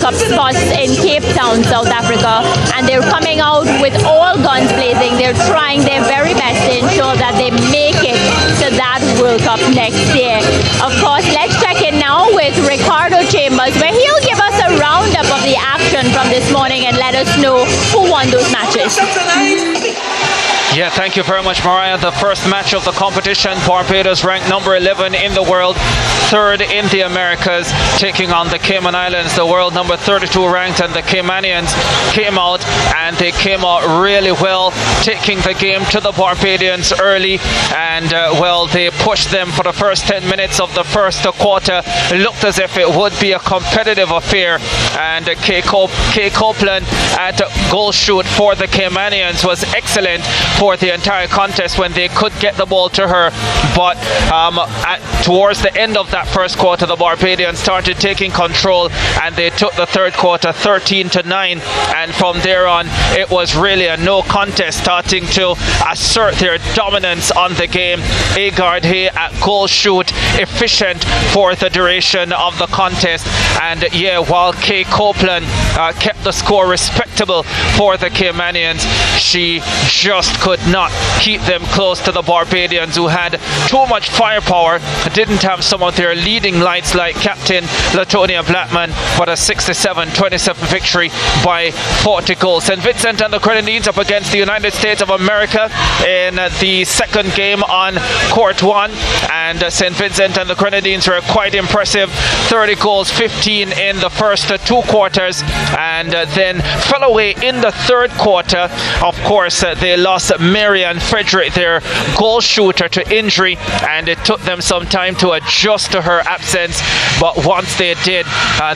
Cup spots in Cape Town, South Africa, and they're coming out with all guns blazing. They're trying their very best to ensure that they make it to that World Cup next year. Of course, let's check in now with Ricardo Chambers, where he'll give us a roundup of the action from this morning and let us know who won those matches. Yeah, thank you very much, Mariah. The first match of the competition, Barbados ranked number 11 in the world, third in the Americas, taking on the Cayman Islands, the world number 32 ranked, and the Caymanians came out, and they came out really well, taking the game to the Barbadians early, and well, they pushed them for the first 10 minutes of the first quarter. It looked as if it would be a competitive affair, and Kay Copeland at goal shoot for the Caymanians was excellent for the entire contest when they could get the ball to her, but towards the end of that first quarter, the Barbadians started taking control, and they took the third quarter 13-9, and from there on it was really a no contest, starting to assert their dominance on the game. Agard Hay at goal shoot, efficient for the duration of the contest, and yeah, while Kay Copeland kept the score respectable for the Caymanians, she just could not keep them close to the Barbadians, who had too much firepower, didn't have some of their leading lights like Captain Latonia Blackman, but a 67-27 victory by 40 goals. St. Vincent and the Grenadines up against the United States of America in the second game on court 1, and St. Vincent and the Grenadines were quite impressive, 30 goals, 15 in the first two quarters, and then fell away in the third quarter. Of course, they lost Marianne Frederick, their goal shooter, to injury, and it took them some time to adjust to her absence, but once they did,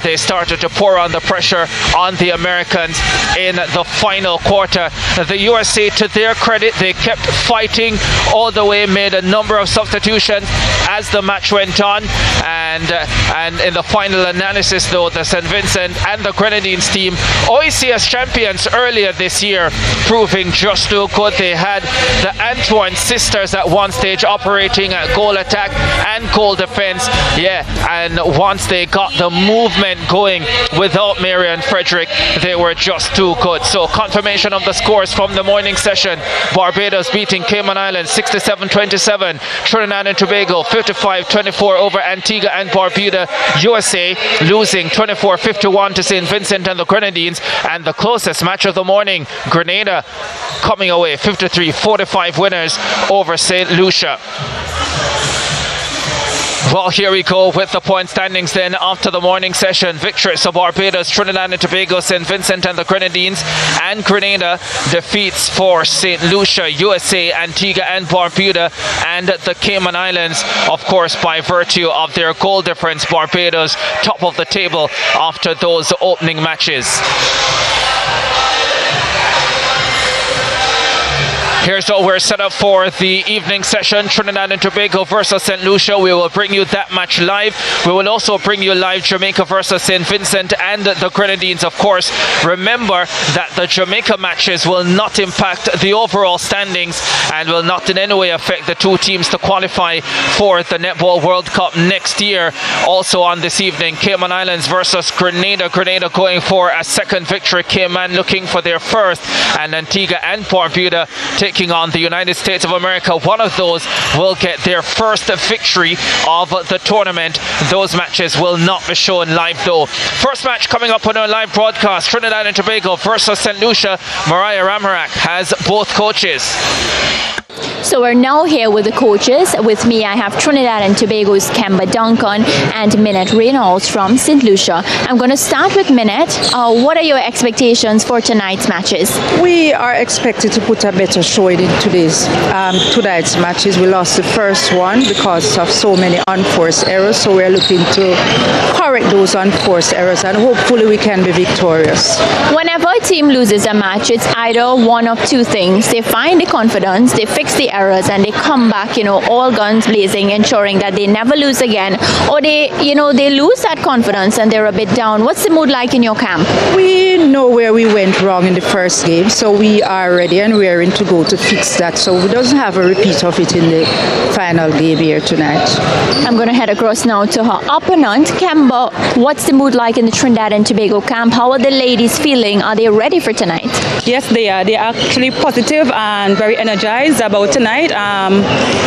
they started to pour on the pressure on the Americans in the final quarter. The USA, to their credit, they kept fighting all the way, made a number of substitutions as the match went on, and in the final analysis though, the St. Vincent and the Grenadines team, OECS champions earlier this year, proving just too good. They had the Antoine sisters at one stage operating at goal attack and goal defense, yeah, and once they got the movement going without Marianne Frederick, they were just too good. So confirmation of the scores from the morning session: Barbados beating Cayman Islands 67-27, Trinidad and Tobago 55-24 over Antigua and Barbuda, USA losing 24-51 to St. Vincent and the Grenadines, and the closest match of the morning, Grenada coming away 53-45 winners over St. Lucia. Well, here we go with the point standings then after the morning session. Victories of Barbados, Trinidad and Tobago, St. Vincent and the Grenadines, and Grenada. Defeats for St. Lucia, USA, Antigua and Barbuda, and the Cayman Islands, of course, by virtue of their goal difference. Barbados top of the table after those opening matches. Here's what we're set up for the evening session: Trinidad and Tobago versus St. Lucia. We will bring you that match live. We will also bring you live Jamaica versus St. Vincent and the Grenadines, of course. Remember that the Jamaica matches will not impact the overall standings and will not in any way affect the two teams to qualify for the Netball World Cup next year. Also on this evening, Cayman Islands versus Grenada. Grenada going for a second victory, Cayman looking for their first, and Antigua and Barbuda taking on the United States of America. One of those will get their first victory of the tournament. Those matches will not be shown live though. First match coming up on our live broadcast: Trinidad and Tobago versus St. Lucia. Mariah Ramarak has both coaches. So we're now here with the coaches. With me I have Trinidad and Tobago's Kemba Duncan and Minette Reynolds from St. Lucia. I'm going to start with Minette. What are your expectations for tonight's matches? We are expected to put a better showing in tonight's matches. We lost the first one because of so many unforced errors, so we're looking to correct those unforced errors, and hopefully we can be victorious. Whenever a team loses a match, it's either one of two things. They find the confidence, they fix the errors and they come back, all guns blazing, ensuring that they never lose again, or they lose that confidence and they're a bit down? What's the mood like in your camp? We know where we went wrong in the first game, so we are ready and raring to go to fix that, so we don't have a repeat of it in the final game here tonight. I'm going to head across now to her opponent, Kemba. What's the mood like in the Trinidad and Tobago camp? How are the ladies feeling? Are they ready for tonight? Yes, they are. They are actually positive and very energized about tonight.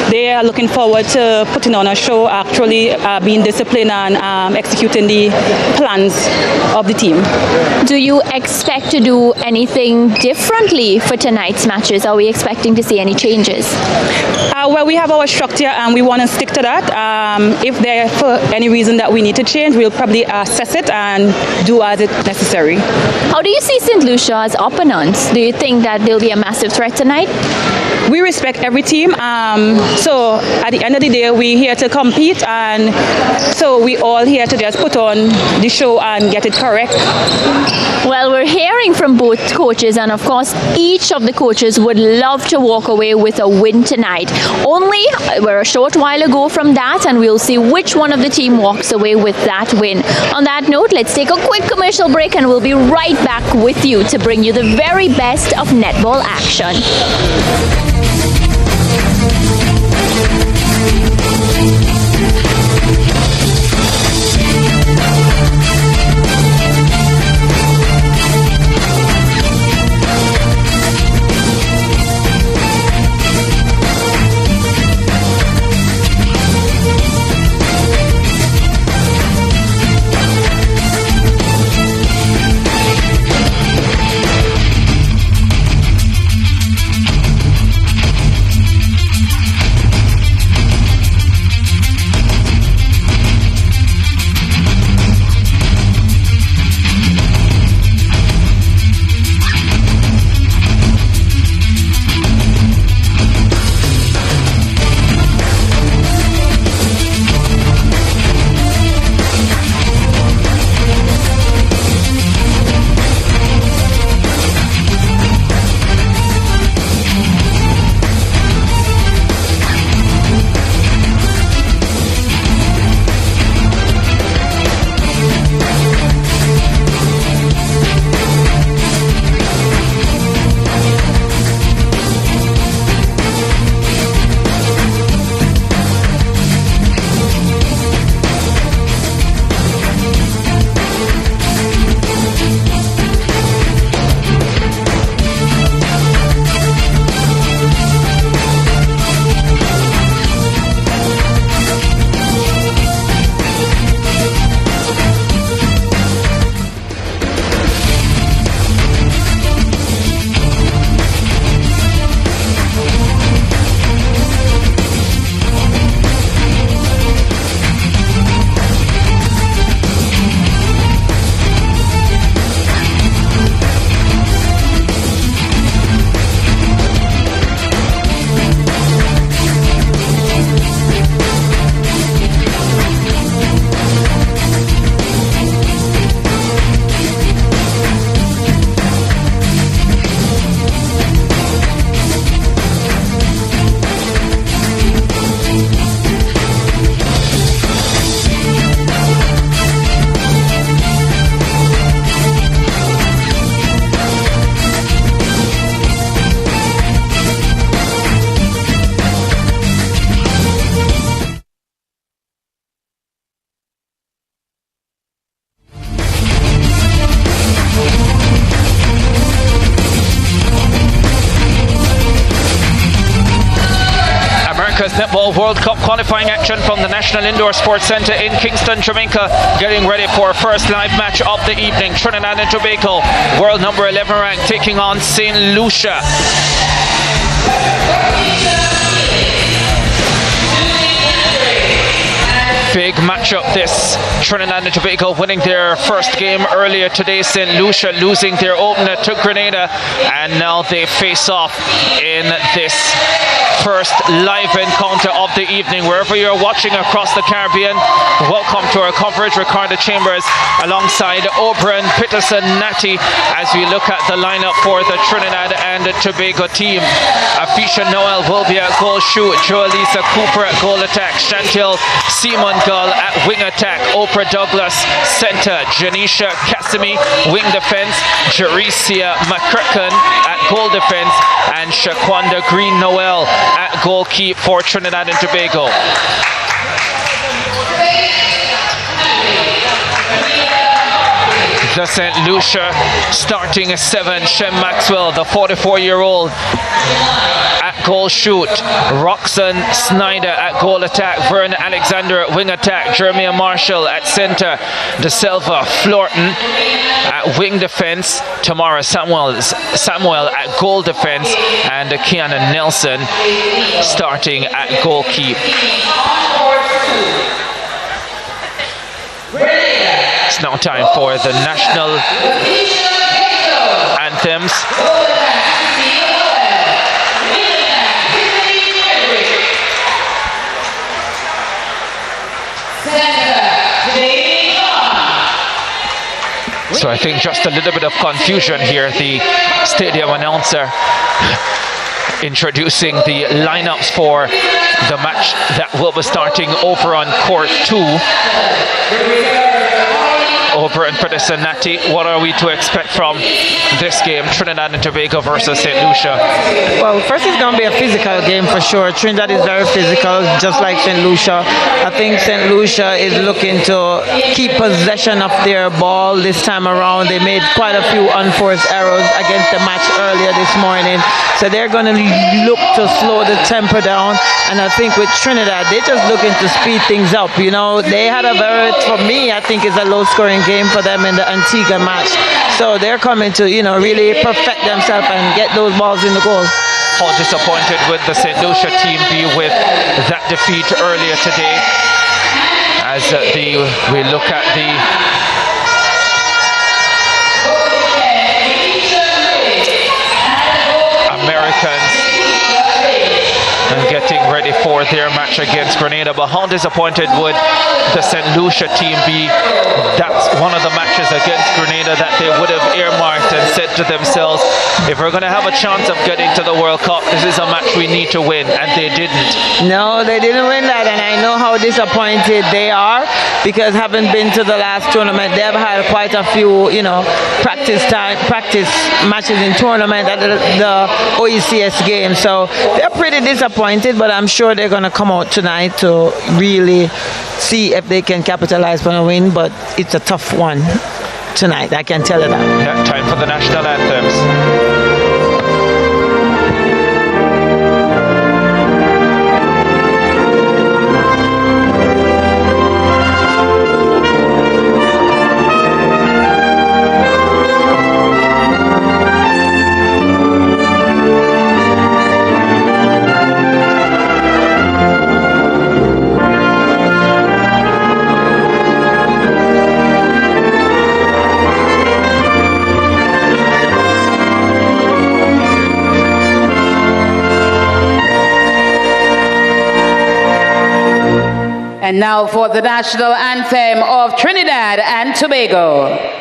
They are looking forward to putting on a show, actually being disciplined and executing the plans of the team. Do you expect to do anything differently for tonight's matches? Are we expecting to see any changes? Well, we have our structure and we want to stick to that. If there for any reason that we need to change, we'll probably assess it and do as it necessary. How do you see St. Lucia as opponents? Do you think that they'll be a massive threat tonight? We respect every team. So at the end of the day, we're here to compete, and so we all here to just put on the show and get it correct. Well, we're hearing from both coaches, and of course, each of the coaches would love to walk away with a win tonight. Only we're a short while ago from that, and we'll see which one of the team walks away with that win. On that note, let's take a quick commercial break, and we'll be right back with you to bring you the very best of netball action. Netball World Cup qualifying action from the National Indoor Sports Centre in Kingston, Jamaica, getting ready for our first live match of the evening. Trinidad and Tobago, world number 11 ranked, taking on St. Lucia. Big matchup this. Trinidad and Tobago winning their first game earlier today. St. Lucia losing their opener to Grenada, and now they face off in this first live encounter of the evening. Wherever you're watching across the Caribbean, welcome to our coverage. Ricardo Chambers alongside Oberon, Peterson, Natty, as we look at the lineup for the Trinidad and Tobago team. Afisha Noel will be at goal shoot, Joelisa Cooper at goal attack, Chantel Simon Gull at wing attack, Oprah Douglas center, Janisha Cassimi wing defense, Jaricia McCracken at goal defense, and Shaquanda Green Noel at goalkeep for Trinidad and Tobago. The St. Lucia starting 7, Shem Maxwell, the 44-year-old at goal shoot, Roxanne Snyder at goal attack, Vern Alexander at wing attack, Jeremiah Marshall at center, De Silva Florton at wing defense, Tamara Samuel at goal defense, and Kiana Nelson starting at goalkeep. It's now time for the national anthems. So I think just a little bit of confusion here. The stadium announcer introducing the lineups for the match that will be starting over on court 2. Over in Peterson, Natty, what are we to expect from this game, Trinidad and Tobago versus St. Lucia? Well, first it's going to be a physical game for sure. Trinidad is very physical, just like St. Lucia. I think St. Lucia is looking to keep possession of their ball this time around. They made quite a few unforced errors against the match earlier this morning. So they're going to look to slow the tempo down. And I think with Trinidad, they're just looking to speed things up. You know, they had a very, for me, I think it's a low-scoring game for them in the Antigua match. So they're coming to, you know, really perfect themselves and get those balls in the goal. How disappointed would the St. Lucia team be with that defeat earlier today? As we look at the Americans and getting ready for their match against Grenada. But how disappointed would the St. Lucia team be? That's one of the matches against Grenada that they would have earmarked and said to themselves, if we're going to have a chance of getting to the World Cup, this is a match we need to win, and they didn't. No, they didn't win that, and I know how disappointed they are, because having been to the last tournament, they've had quite a few, you know, practice matches in tournament at the OECS game. So they're pretty disappointed, but I'm sure they're going to come out tonight to really see if they can capitalize on a win. But it's a tough one tonight, I can tell you that. Yeah, time for the national anthems. And now for the national anthem of Trinidad and Tobago.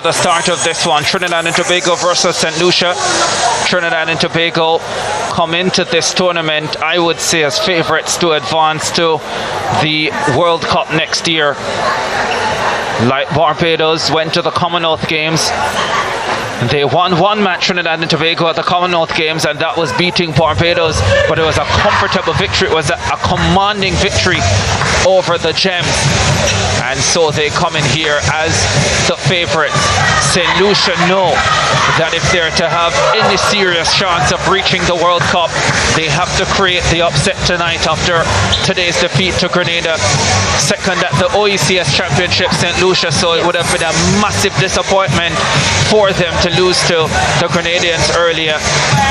the start of this one. Trinidad and Tobago versus St. Lucia. Trinidad and Tobago come into this tournament, I would say, as favourites to advance to the World Cup next year. Like Barbados went to the Commonwealth Games. They won one match, Trinidad and Tobago, at the Commonwealth Games, and that was beating Barbados, but it was a comfortable victory. It was a commanding victory over the Gems, and so they come in here as the favourites. St. Lucia know that if they're to have any serious chance of reaching the World Cup, they have to create the upset tonight after today's defeat to Grenada, second at the OECS Championship, St. Lucia, so it would have been a massive disappointment for them to lose to the Grenadians earlier,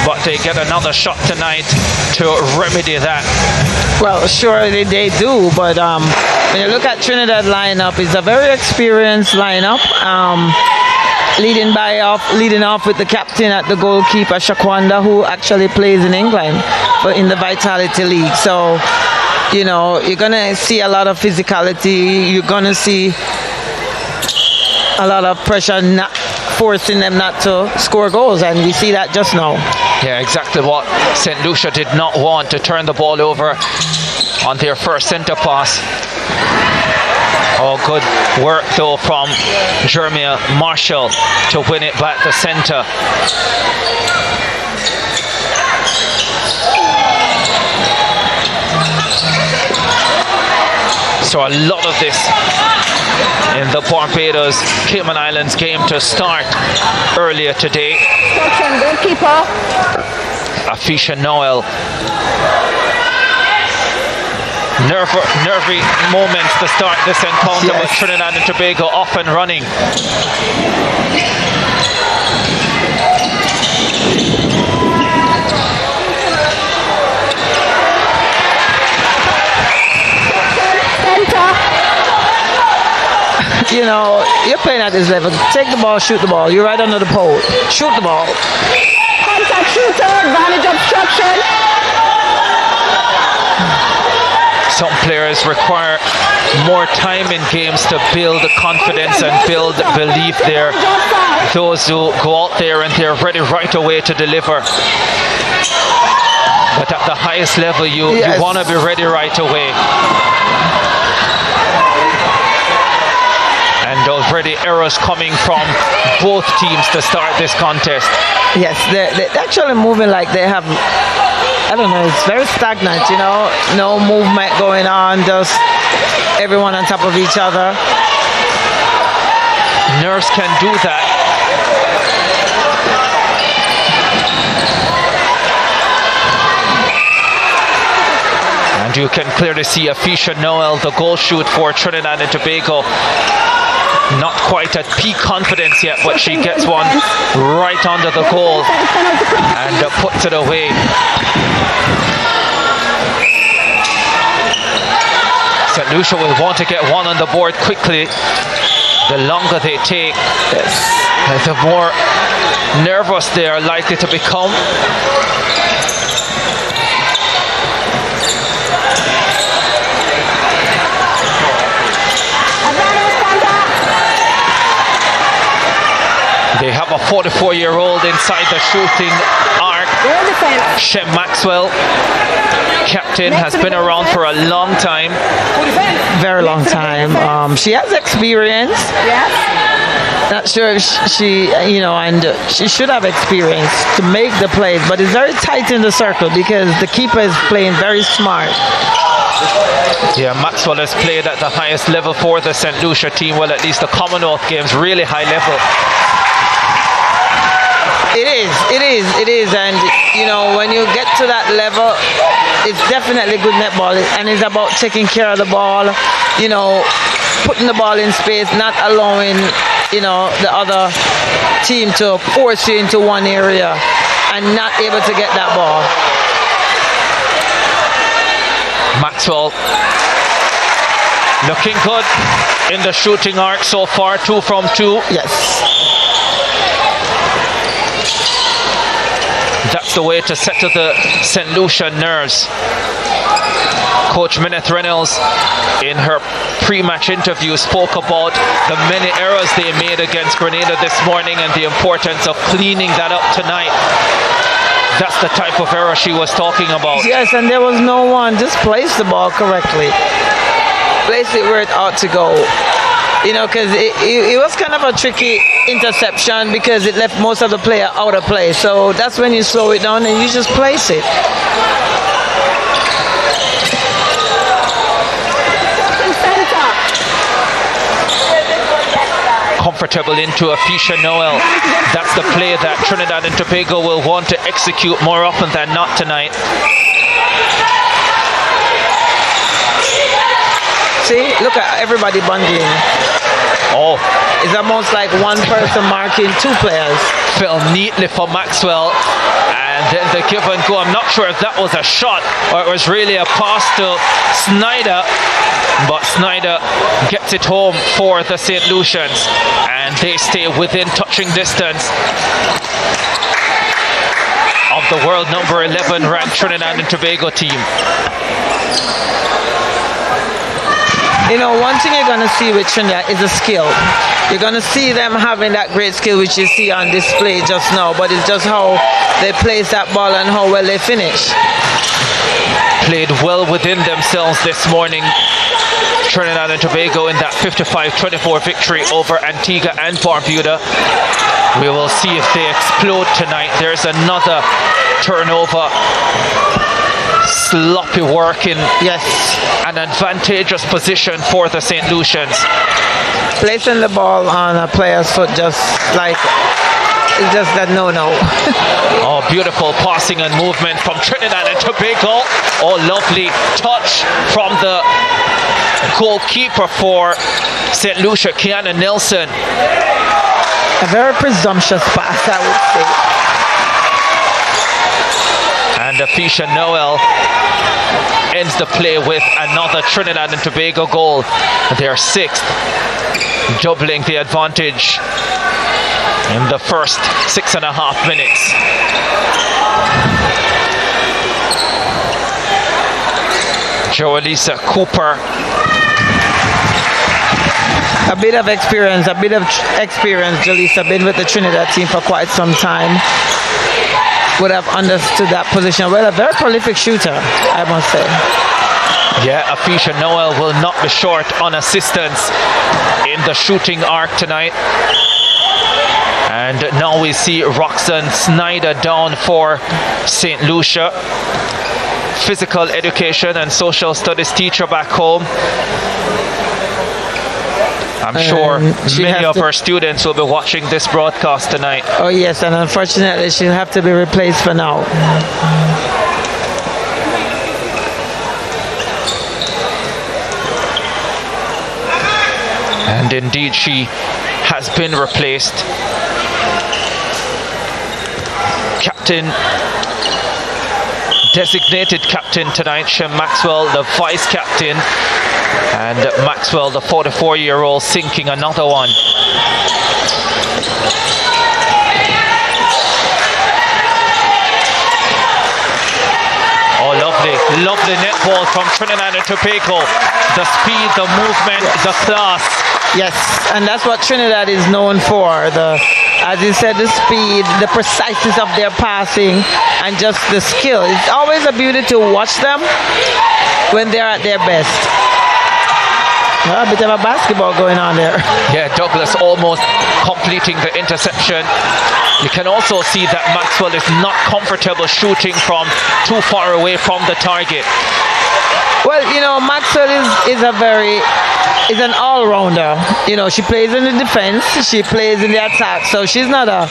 but they get another shot tonight to remedy that. Well, surely they do, but when you look at Trinidad lineup, it's a very experienced lineup. Leading off with the captain at the goalkeeper, Shakwanda, who actually plays in England, but in the Vitality League. So, you know, you're gonna see a lot of physicality. You're gonna see a lot of pressure, not forcing them not to score goals, and we see that just now. Yeah, exactly what St. Lucia did not want, to turn the ball over on their first centre pass. Oh, good work though from Jeremiah Marshall to win it back to centre. So a lot of this in the Barbados Cayman Islands game to start earlier today. Afisha Noel. Nervy moments to start this encounter, yes. With Trinidad and Tobago off and running. You know, you're playing at this level. Take the ball, shoot the ball. You're right under the pole. Shoot the ball. Contact shooter, advantage obstruction. Some players require more time in games to build confidence and build belief there. Those who go out there and they're ready right away to deliver. But at the highest level, you want to be ready right away. And already errors coming from both teams to start this contest. Yes, they're actually moving like they have, I don't know, it's very stagnant, you know, no movement going on, just everyone on top of each other. Nerves can do that. And you can clearly see Afisha Noel, the goal shoot for Trinidad and Tobago. Not quite at peak confidence yet, but she gets one right under the goal and puts it away. St. Lucia will want to get one on the board quickly. The longer they take, the more nervous they are likely to become. They have a 44-year-old inside the shooting arc. Shem Maxwell, captain, has been around for a long time. Very long time. She has experience. Not sure if she, you know, and she should have experience to make the plays, but it's very tight in the circle because the keeper is playing very smart. Yeah, Maxwell has played at the highest level for the St. Lucia team. Well, at least the Commonwealth Games, really high level. It is, and you know, when you get to that level, it's definitely good netball, and it's about taking care of the ball, you know, putting the ball in space, not allowing, you know, the other team to force you into one area and not able to get that ball. Maxwell looking good in the shooting arc so far, 2 from 2. Yes. That's the way to settle the St. Lucia nerves. Coach Mineth Reynolds, in her pre-match interview, spoke about the many errors they made against Grenada this morning and the importance of cleaning that up tonight. That's the type of error she was talking about. Yes, and there was no one. Just place the ball correctly. Place it where it ought to go. You know, because it was kind of a tricky interception because it left most of the player out of play. So that's when you slow it down and you just place it. Comfortable into Afisha Noel. That's the play that Trinidad and Tobago will want to execute more often than not tonight. See, look at everybody bundling. Oh, it's almost like one person marking two players. Fell neatly for Maxwell, and then the give and go. I'm not sure if that was a shot or it was really a pass to Snyder, but Snyder gets it home for the St. Lucians, and they stay within touching distance of the world number 11 ranked Trinidad and Tobago team. You know, one thing you're going to see with Trinidad is a skill. You're going to see them having that great skill which you see on display just now, but it's just how they place that ball and how well they finish. Played well within themselves this morning, Trinidad and Tobago, in that 55-24 victory over Antigua and Barbuda. We will see if they explode tonight. There's another turnover. Sloppy work in an advantageous position for the St. Lucians. Placing the ball on a player's foot just like, it's just that no-no. Oh, beautiful passing and movement from Trinidad and Tobago. Oh, lovely touch from the goalkeeper for St. Lucia, Kiana Nelson. A very presumptuous pass, I would say. And Afisha Noel ends the play with another Trinidad and Tobago goal. Their sixth, doubling the advantage in the first 6.5 minutes. Joelisa Cooper. A bit of experience, Jolisa, been with the Trinidad team for quite some time. Would have understood that position. Well, a very prolific shooter, I must say. Yeah, Afisha Noel will not be short on assistance in the shooting arc tonight. And now we see Roxanne Snyder down for St. Lucia. Physical education and social studies teacher back home. I'm sure many of her students will be watching this broadcast tonight. Oh yes, and unfortunately she'll have to be replaced for now. And indeed she has been replaced. Captain, designated captain tonight, Shem Maxwell, the vice captain. And Maxwell, the 44-year-old, sinking another one. Oh, lovely netball from Trinidad and Tobago. The speed, the movement, the class. Yes, and that's what Trinidad is known for. As you said, the speed, the preciseness of their passing, and just the skill. It's always a beauty to watch them when they're at their best. A bit of a basketball going on there. Yeah, Douglas almost completing the interception. You can also see that Maxwell is not comfortable shooting from too far away from the target. Well, you know, Maxwell is an all-rounder. You know, she plays in the defense, she plays in the attack, so she's not a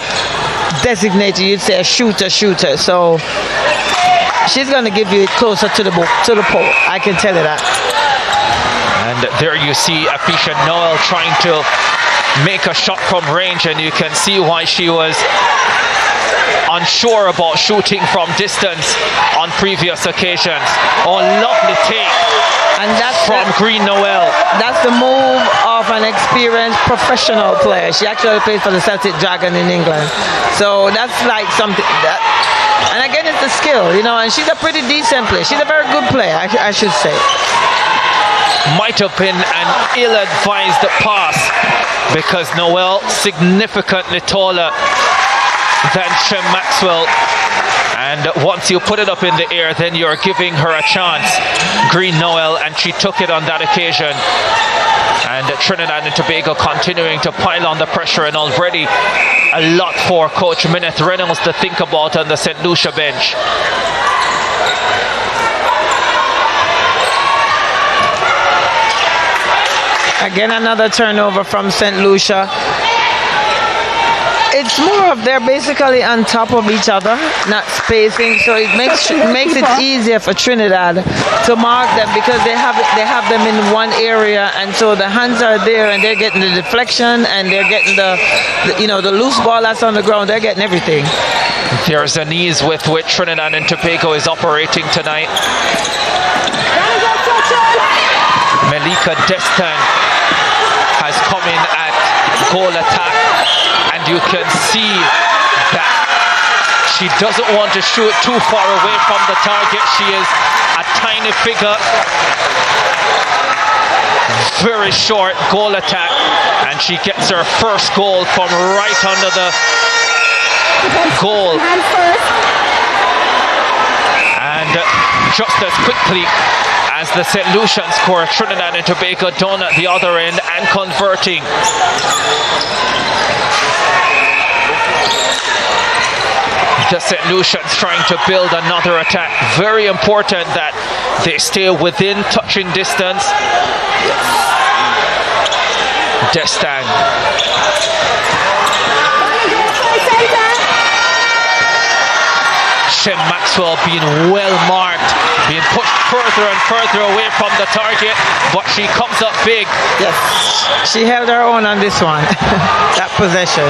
designated, you'd say, a shooter. So she's going to give you it closer to the pole. I can tell you that. And there you see Afisha Noel trying to make a shot from range, and you can see why she was unsure about shooting from distance on previous occasions. Oh, lovely take. And that's from Green Noel. That's the move of an experienced professional player. She actually plays for the Celtic Dragon in England. So that's like something that, and again, it's the skill. skill, you know, and she's a pretty decent player. She's a very good player, I should say. Might have been an ill-advised pass because Noel significantly taller than Shem Maxwell. And once you put it up in the air, then you're giving her a chance, Green Noel, and she took it on that occasion. And Trinidad and Tobago continuing to pile on the pressure, and already a lot for Coach Mineth Reynolds to think about on the St. Lucia bench. Again, another turnover from St. Lucia. It's more of they're basically on top of each other, not spacing, so it makes it easier for Trinidad to mark them because they have them in one area, and so the hands are there, and they're getting the deflection, and they're getting the loose ball that's on the ground. They're getting everything. There's an ease with which Trinidad and Tobago is operating tonight. Melika Destan has come in at goal attack, and you can see that she doesn't want to shoot too far away from the target. She is a tiny figure, very short goal attack, and she gets her first goal from right under the goal. And just as quickly as the St. Lucian score, Trinidad and Tobago done at the other end and converting. The St. Lucians trying to build another attack. Very important that they stay within touching distance. Destan. Shem Maxwell being well marked, being pushed further and further away from the target, but she comes up big. Yes, she held her own on this one, that possession.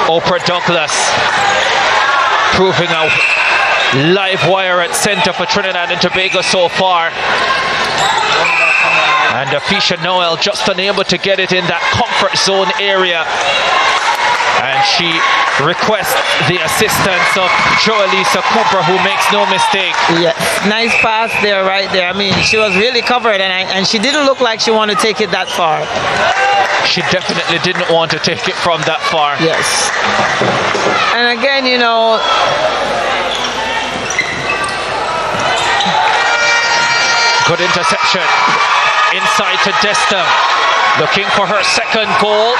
Oprah Douglas proving a live wire at center for Trinidad and Tobago so far. And Afisha Noel just unable to get it in that comfort zone area. And she requests the assistance of Joelisa Cooper, who makes no mistake. Yes, nice pass there, right there. I mean, she was really covered, and she didn't look like she wanted to take it that far. She definitely didn't want to take it from that far. Yes. And again, you know, good interception inside to Desta, looking for her second goal.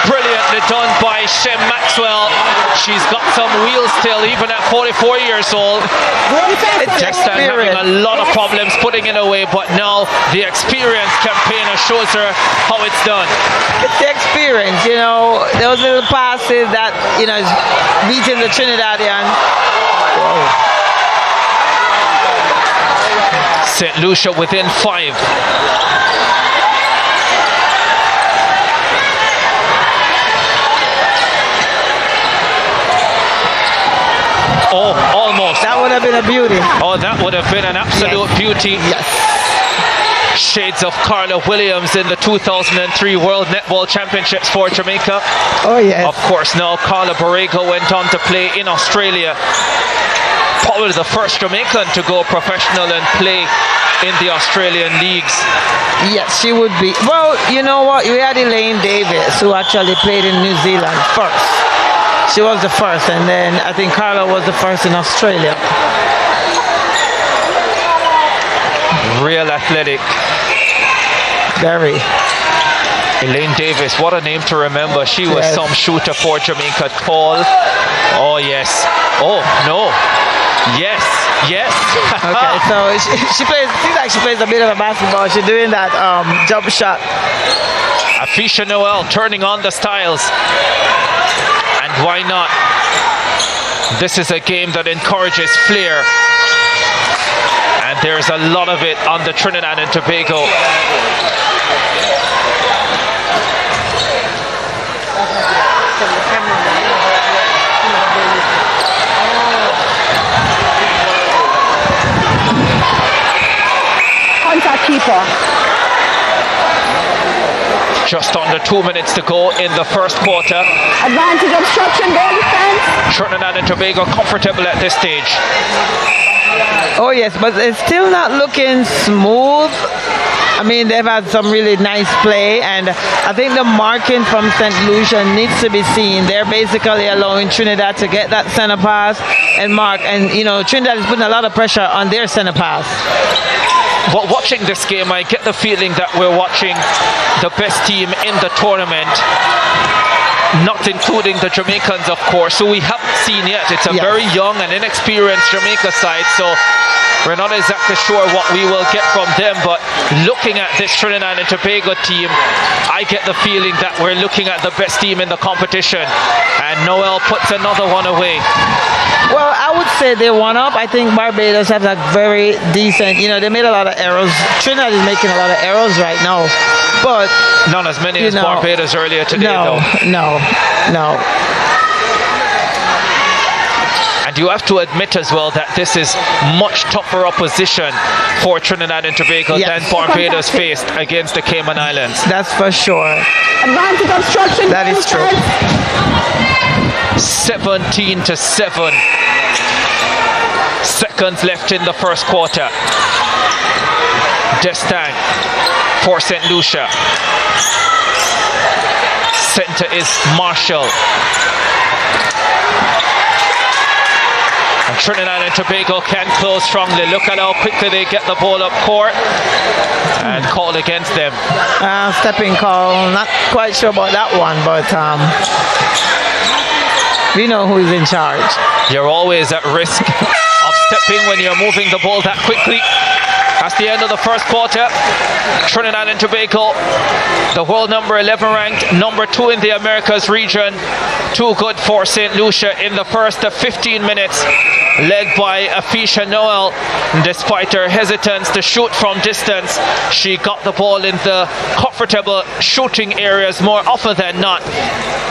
Brilliantly done by Shem Maxwell. She's got some wheels still, even at 44 years old. Destan having a lot of problems putting it away, but now the experienced campaigner shows her how it's done. It's the experience, you know, those little passes that, you know, is beating the Trinidadian. St. Lucia within 5. Oh, almost. That would have been a beauty. Oh, that would have been an absolute beauty. Yes. Shades of Carla Williams in the 2003 World Netball Championships for Jamaica. Oh, yes. Of course, now Carla Borrego went on to play in Australia. Probably the first Jamaican to go professional and play in the Australian leagues. Yes, she would be. Well, you know what? We had Elaine Davis, who actually played in New Zealand first. She was the first, and then I think Carla was the first in Australia. Real athletic. Very. Elaine Davis, what a name to remember. She was some shooter for Jamaica. Tall. Oh, yes. Oh, no. Yes, yes. Okay, so she plays, seems like she plays a bit of a basketball. She's doing that jump shot. Afisha Noel turning on the styles. And why not? This is a game that encourages flair. And there's a lot of it on the Trinidad and Tobago. Contact keeper. Just under 2 minutes to go in the first quarter. Advantage obstruction, goal defense. Trinidad and Tobago comfortable at this stage. Oh yes, but it's still not looking smooth. I mean, they've had some really nice play, and I think the marking from St. Lucia needs to be seen. They're basically allowing Trinidad to get that center pass and mark, and you know, Trinidad is putting a lot of pressure on their center pass. But watching this game, I get the feeling that we're watching the best team in the tournament, not including the Jamaicans, of course, who we haven't seen yet. It's a very young and inexperienced Jamaica side, so we're not exactly sure what we will get from them, but looking at this Trinidad and Tobago team, I get the feeling that we're looking at the best team in the competition, and Noel puts another one away. Well, I would say they won up. I think Barbados have a very decent, you know, they made a lot of errors. Trinidad is making a lot of errors right now, but not as many as Barbados earlier today, though. No. And you have to admit as well that this is much tougher opposition for Trinidad and Tobago than Barbados faced against the Cayman Islands. That's for sure. Advantage obstruction. That is true. 17-7. Seconds left in the first quarter. Destang for St. Lucia. Center is Marshall. And Trinidad and Tobago can close strongly. Look at how quickly they get the ball up court and called against them. Stepping call, not quite sure about that one, but we know who's in charge. You're always at risk of stepping when you're moving the ball that quickly. That's the end of the first quarter. Trinidad and Tobago, the world number 11 ranked, number 2 in the Americas region. Too good for St. Lucia in the first 15 minutes, led by Afisha Noel. Despite her hesitance to shoot from distance, she got the ball in the comfortable shooting areas more often than not,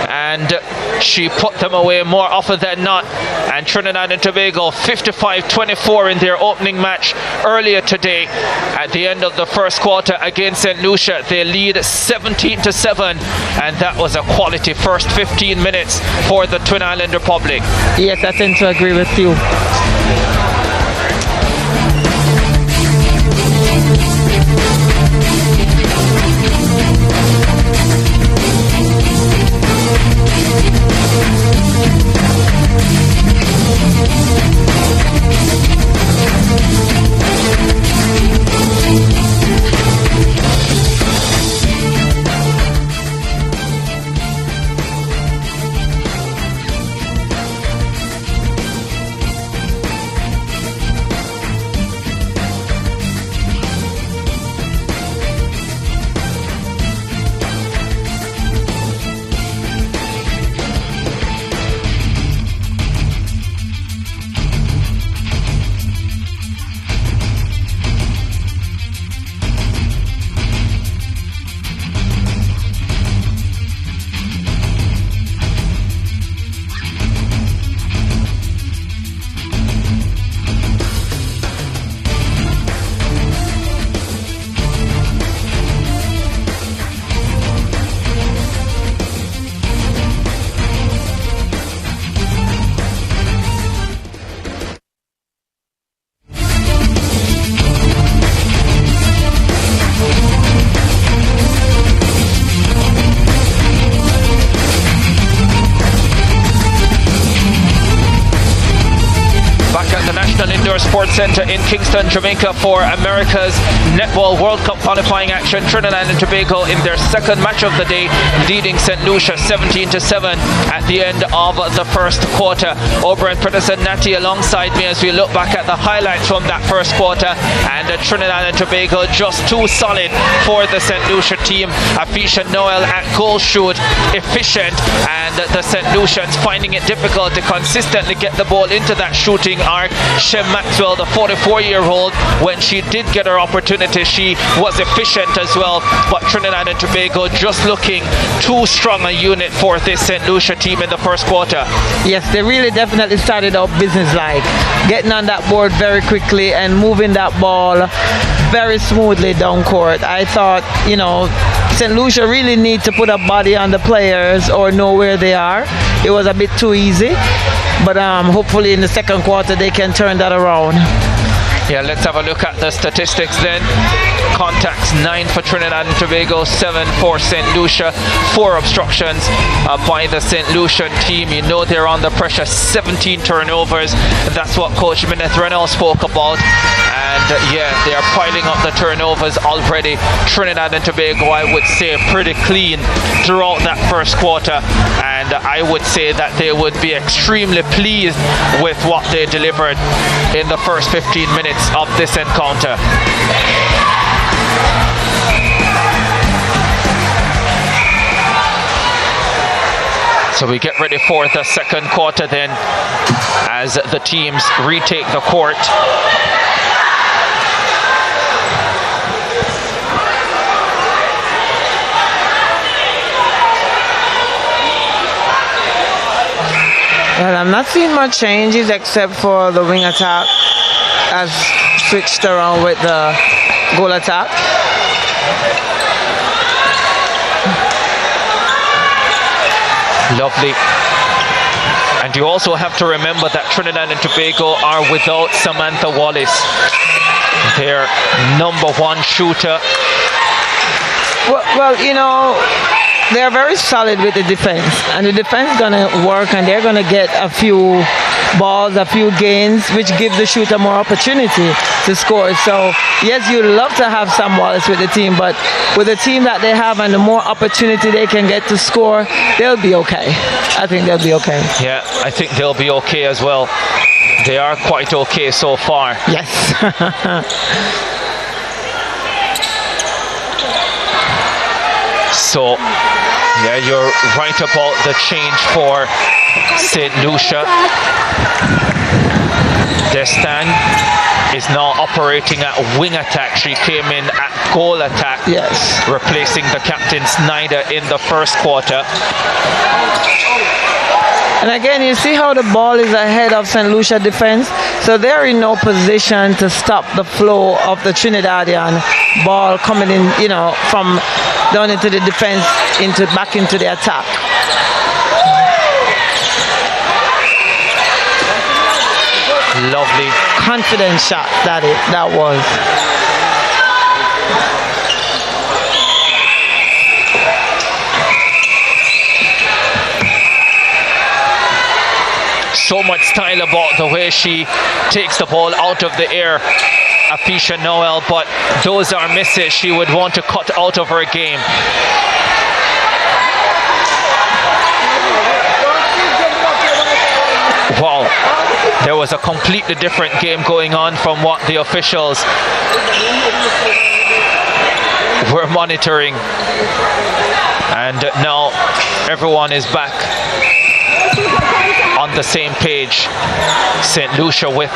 and she put them away more often than not. And Trinidad and Tobago 55-24 in their opening match earlier today. At the end of the first quarter against St. Lucia, they lead 17-7, and that was a quality first 15 minutes for the Twin Island Republic. Yes, I tend to agree with you. Sports Center in Kingston, Jamaica for America's Netball World Cup qualifying action. Trinidad and Tobago in their second match of the day, leading St. Lucia 17-7 at the end of the first quarter. Oberon, Prentice and Natty alongside me as we look back at the highlights from that first quarter, and Trinidad and Tobago just too solid for the St. Lucia team. Afisha Noel at goal shoot, efficient, and the St. Lucians finding it difficult to consistently get the ball into that shooting arc. Shem Maxwell, the 44-year-old, when she did get her opportunity, she was efficient as well, but Trinidad and Tobago just looking too strong a unit for this St. Lucia team in the first quarter. Yes, they really definitely started out business-like, getting on that board very quickly and moving that ball very smoothly down court. I thought, St. Lucia really need to put a body on the players or know where they are. It was a bit too easy, but hopefully in the second quarter they can turn that around. Yeah, let's have a look at the statistics then. Contacts 9 for Trinidad and Tobago, 7 for St. Lucia, 4 obstructions by the St. Lucian team. You know they're under pressure, 17 turnovers. That's what Coach Mineth Reynolds spoke about. And yeah, they are piling up the turnovers already. Trinidad and Tobago, I would say, pretty clean throughout that first quarter. And I would say that they would be extremely pleased with what they delivered in the first 15 minutes of this encounter. So we get ready for the second quarter then, as the teams retake the court. Well, I'm not seeing much changes except for the wing attack has switched around with the goal attack. Lovely. And you also have to remember that Trinidad and Tobago are without Samantha Wallace, their #1 shooter. Well, you know, they're very solid with the defense, and the defense is going to work, and they're going to get a few balls, a few gains, which give the shooter more opportunity to score. So yes, you'd love to have Sam Wallace with the team, but with the team that they have and the more opportunity they can get to score, they'll be okay. I think they'll be okay. Yeah, I think they'll be okay as well. They are quite okay so far. Yes. So, yeah, you're right about the change for St. Lucia. Destan is now operating at wing attack. She came in at goal attack, yes, replacing the captain Snyder in the first quarter. And again, you see how the ball is ahead of St. Lucia defense, so they're in no position to stop the flow of the Trinidadian ball coming in, you know, from down into the defense, back into the attack. Lovely, confident shot that was. So much style about the way she takes the ball out of the air, Afisha Noel, but those are misses she would want to cut out of her game. Wow, there was a completely different game going on from what the officials were monitoring. And now everyone is back on the same page. St. Lucia with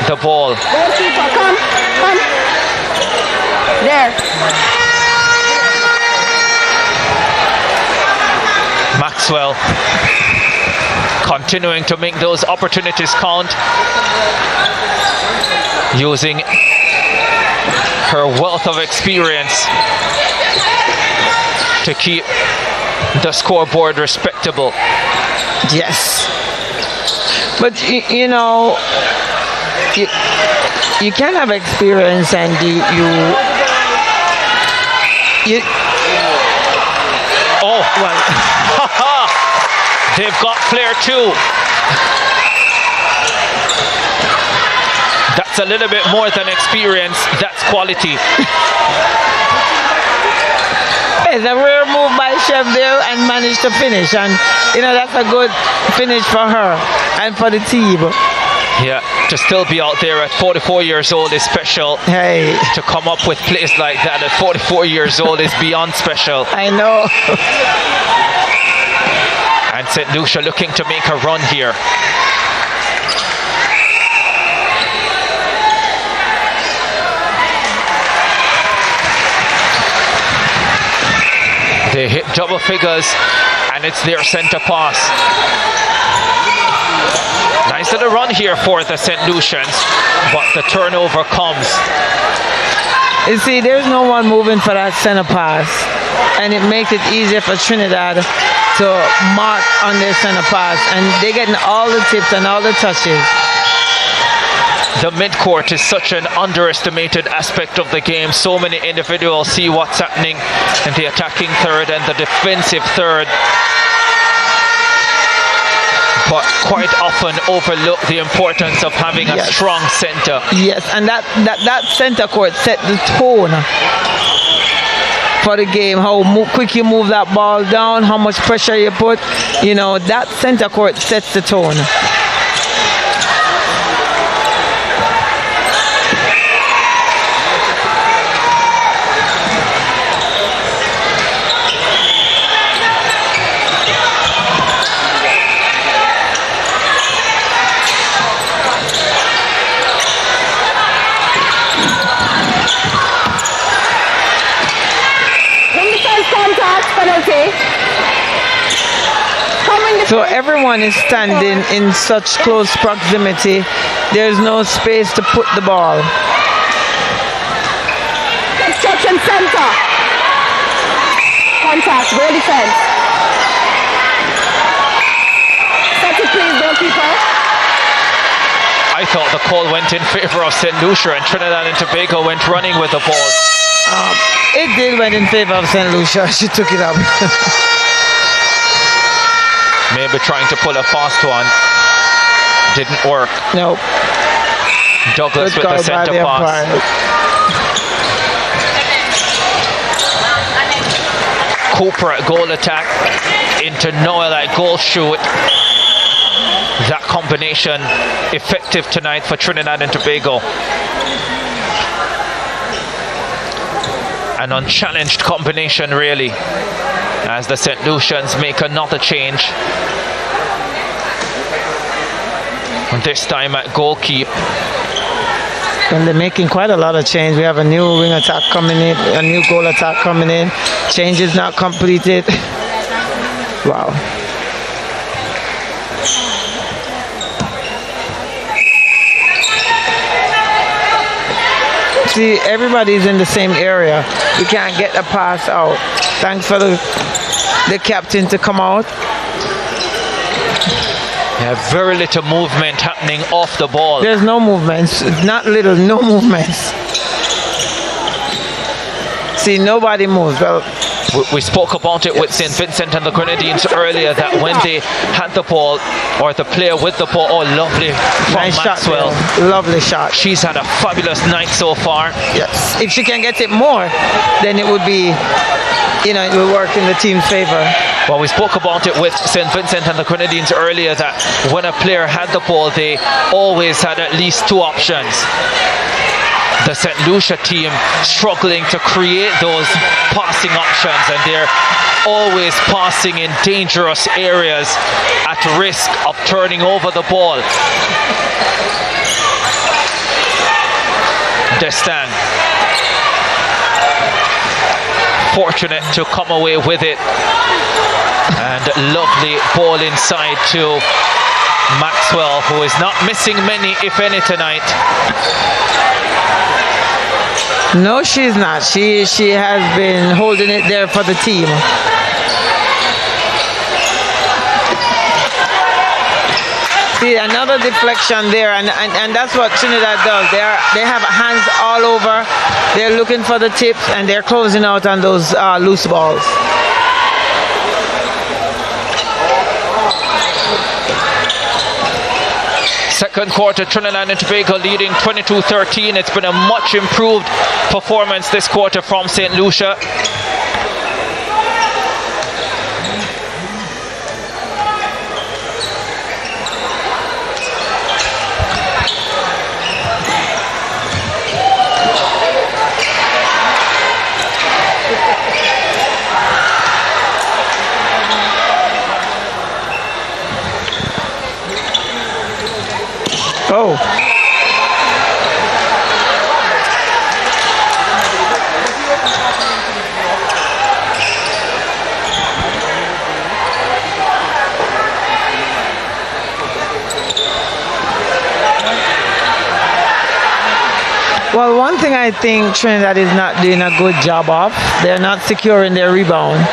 the ball. Come. There. Maxwell continuing to make those opportunities count, using her wealth of experience to keep the scoreboard respectable. Yes. But you know, you can have experience, and you oh well. They've got flair too. That's a little bit more than experience, that's quality. It's a rare move by Chef there and managed to finish, and you know, that's a good finish for her and for the team. Yeah, to still be out there at 44 years old is special. Hey, to come up with plays like that at 44 years old is beyond special. I know. And St. Lucia looking to make a run here. They hit double figures, and it's their center pass. Nice little run here for the St. Lucians, but the turnover comes. You see, there's no one moving for that center pass. and it makes it easier for Trinidad to mark on their center pass, and they're getting all the tips and all the touches. The midcourt is such an underestimated aspect of the game. So many individuals see what's happening in the attacking third and the defensive third, but quite often overlook the importance of having a strong center. Yes, and that center court set the tone for the game. How quick you move that ball down, how much pressure you put, you know, that center court sets the tone. So everyone is standing in such close proximity. There's no space to put the ball. Construction center. Contact, goal defense. Set it please, goalkeeper. I thought the call went in favor of St. Lucia, and Trinidad and Tobago went running with the ball. It did went in favor of St. Lucia. She took it up. Maybe trying to pull a fast one. Didn't work. Nope. Douglas with the center pass. Cooper at goal attack. Into Noel at goal shoot. That combination effective tonight for Trinidad and Tobago. An unchallenged combination, really, as the St. Lucians make another change. And this time at goalkeep. And they're making quite a lot of change. We have a new wing attack coming in, a new goal attack coming in. Change is not completed. Wow. See, everybody's in the same area. We can't get the pass out. Thanks for the captain to come out. Yeah, very little movement happening off the ball. There's no movements. Not little, no movements. See, nobody moves. Well, we spoke about it with St. Vincent and the Grenadines earlier, that when they had the ball, or the player with the ball, oh, lovely from nice Maxwell. Shot, lovely shot. She's had a fabulous night so far. Yes. If she can get it more, then it would be, you know, it will work in the team's favor. Well, we spoke about it with St. Vincent and the Grenadines earlier, that when a player had the ball, they always had at least two options. The St. Lucia team struggling to create those passing options, and they're always passing in dangerous areas at risk of turning over the ball. Destin fortunate to come away with it, and lovely ball inside to Maxwell, who is not missing many, if any, tonight. No, she's not. She has been holding it there for the team. See, another deflection there, and that's what Trinidad does. They have hands all over. They're looking for the tips, and they're closing out on those loose balls. Second quarter, Trinidad and Tobago leading 22-13. It's been a much improved performance this quarter from St. Lucia. Oh. Well, one thing I think Trinidad is not doing a good job of, they're not securing their rebound.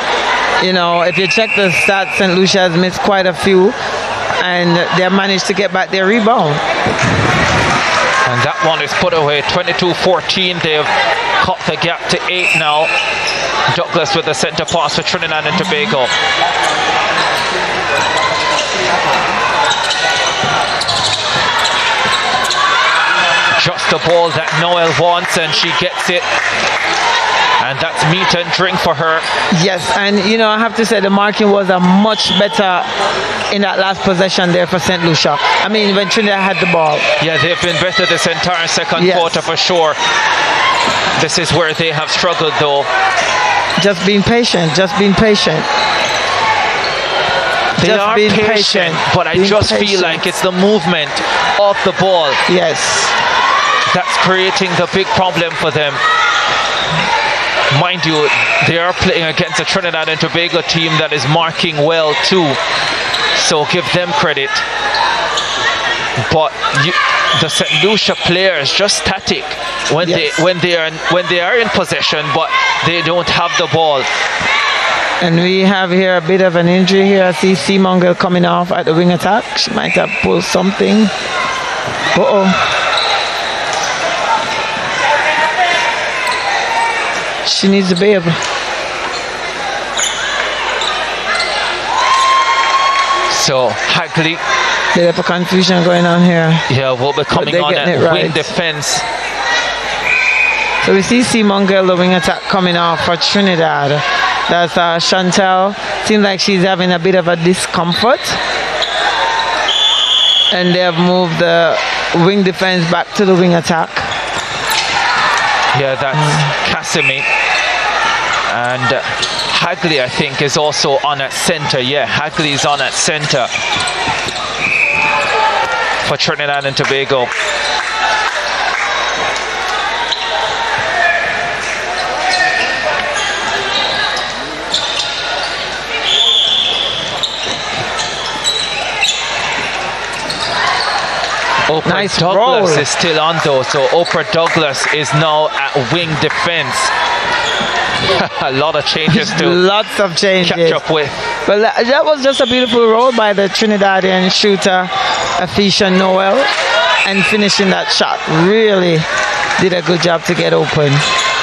You know, if you check the stats, St. Lucia has missed quite a few, and they managed to get back their rebound. And that one is put away, 22-14. They've cut the gap to 8 now. Douglas with the center pass for Trinidad and Tobago. Just the ball that Noel wants, and she gets it. And that's meat and drink for her. Yes, and you know, I have to say the marking was a much better in that last possession there for St. Lucia. I mean, when Trinidad had the ball. Yeah, they've been better this entire second quarter for sure. This is where they have struggled though. Just being patient, just being patient. They are patient, but I just feel like it's the movement of the ball. Yes. That's creating the big problem for them. Mind you, they are playing against a Trinidad and Tobago team that is marking well too. So give them credit. But the St. Lucia players just static when they are in possession, but they don't have the ball. And we have here a bit of an injury here. I see Seamongle coming off at the wing attack. She might have pulled something. She needs a babe. So Hagley. Bit of a confusion going on here. Yeah, we'll be coming on at wing defense. So we see Seamongle, the wing attack, coming off for Trinidad. That's Chantal. Seems like she's having a bit of a discomfort. And they have moved the wing defense back to the wing attack. Yeah, that's Casimir. And Hagley, I think, is also on at center. Yeah, Hagley is on at center for Trinidad and Tobago. Oprah nice Douglas roll. is still on though, so Oprah Douglas is now at wing defense. A lot of changes to lots of changes catch up with. But that was just a beautiful roll by the Trinidadian shooter Afisha Noel, and finishing that shot. Really did a good job to get open.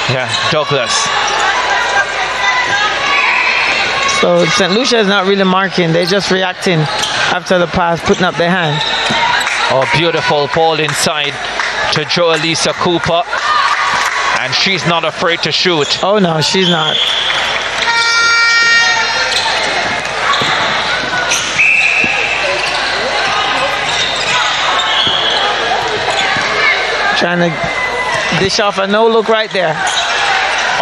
Yeah, Douglas. So St. Lucia is not really marking, they're just reacting after the pass, putting up their hand. Oh, beautiful ball inside to Joelisa Cooper. And she's not afraid to shoot. Oh no, she's not. Trying to dish off a no look right there.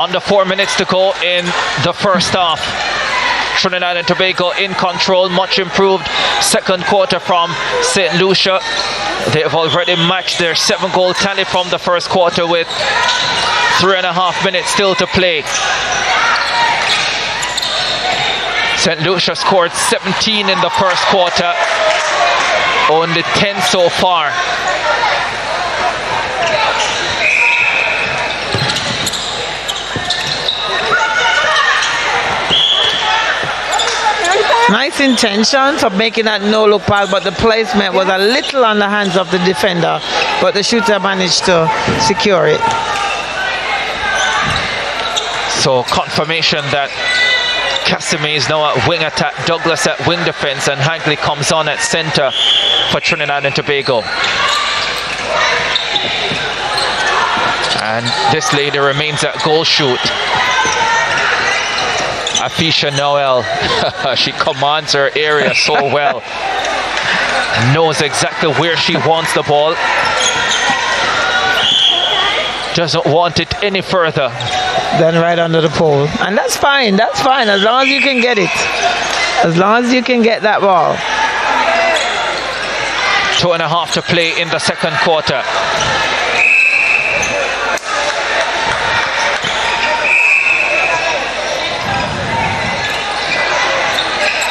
Under 4 minutes to go in the first half. Trinidad and Tobago in control, much improved second quarter from St. Lucia. They've already matched their 7-goal tally from the first quarter with 3.5 minutes still to play. St. Lucia scored 17 in the first quarter, only 10 so far. Nice intentions of making that no-look pass, but the placement was a little on the hands of the defender, but the shooter managed to secure it. So confirmation that Casimir is now at wing attack, Douglas at wing defense, and Hagley comes on at center for Trinidad and Tobago. And this lady remains at goal shoot. Afisha Noel, she commands her area so well. Knows exactly where she wants the ball. Doesn't want it any further. Then right under the pole. And that's fine, as long as you can get it. As long as you can get that ball. 2.5 to play in the second quarter.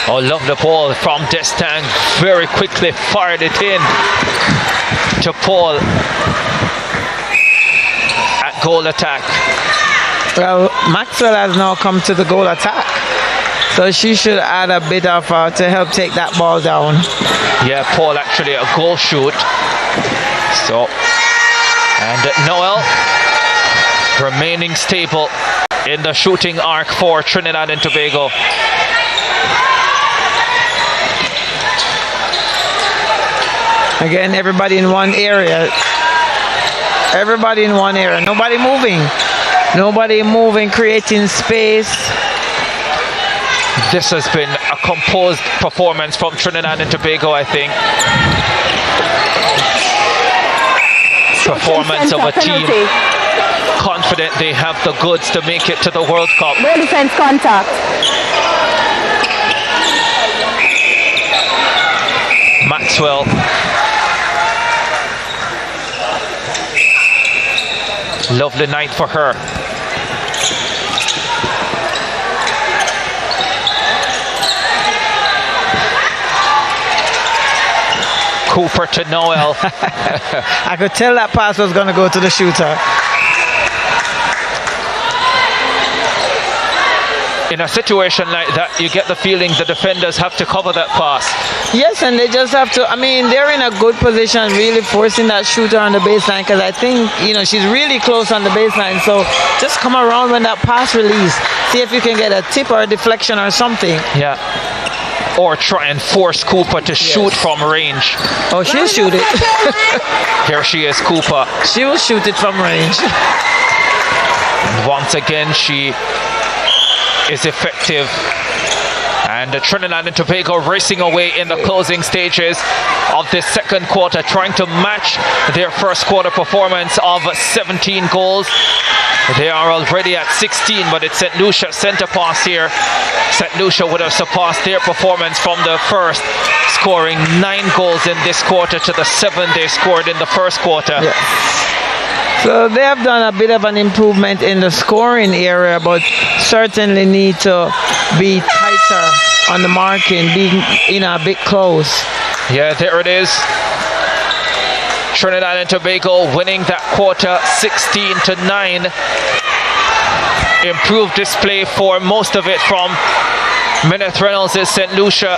Oh, love the ball from Destang. Very quickly fired it in to Paul. goal attack. Well, Maxwell has now come to the goal attack. So she should add a bit of to help take that ball down. Yeah, Paul actually a goal shoot. So, and Noel remaining stable in the shooting arc for Trinidad and Tobago. Again, everybody in one area. Everybody in one area. Nobody moving. Nobody moving, creating space. This has been a composed performance from Trinidad and Tobago, I think. Performance of a team confident they have the goods to make it to the World Cup. No defense contact. Maxwell. Lovely night for her. Cooper to Noel. I could tell that pass was going to go to the shooter. In a situation like that, you get the feeling the defenders have to cover that pass. Yes, and they just have to, I mean, they're in a good position really forcing that shooter on the baseline, because I think, you know, she's really close on the baseline. So just come around when that pass release. See if you can get a tip or a deflection or something. Yeah. Or try and force Cooper to shoot from range. Oh, she'll shoot it. Here she is, Cooper. She will shoot it from range. Once again, she is effective. And Trinidad and Tobago racing away in the closing stages of this second quarter, trying to match their first quarter performance of 17 goals. They are already at 16, but it's St. Lucia centre pass here. St. Lucia would have surpassed their performance from the first, scoring 9 goals in this quarter to the 7 they scored in the first quarter. Yeah. So they have done a bit of an improvement in the scoring area, but certainly need to be tighter on the marking, being, you know, a bit close. Yeah, there it is. Trinidad and Tobago winning that quarter 16-9. Improved display for most of it from Mineth Reynolds' St. Lucia.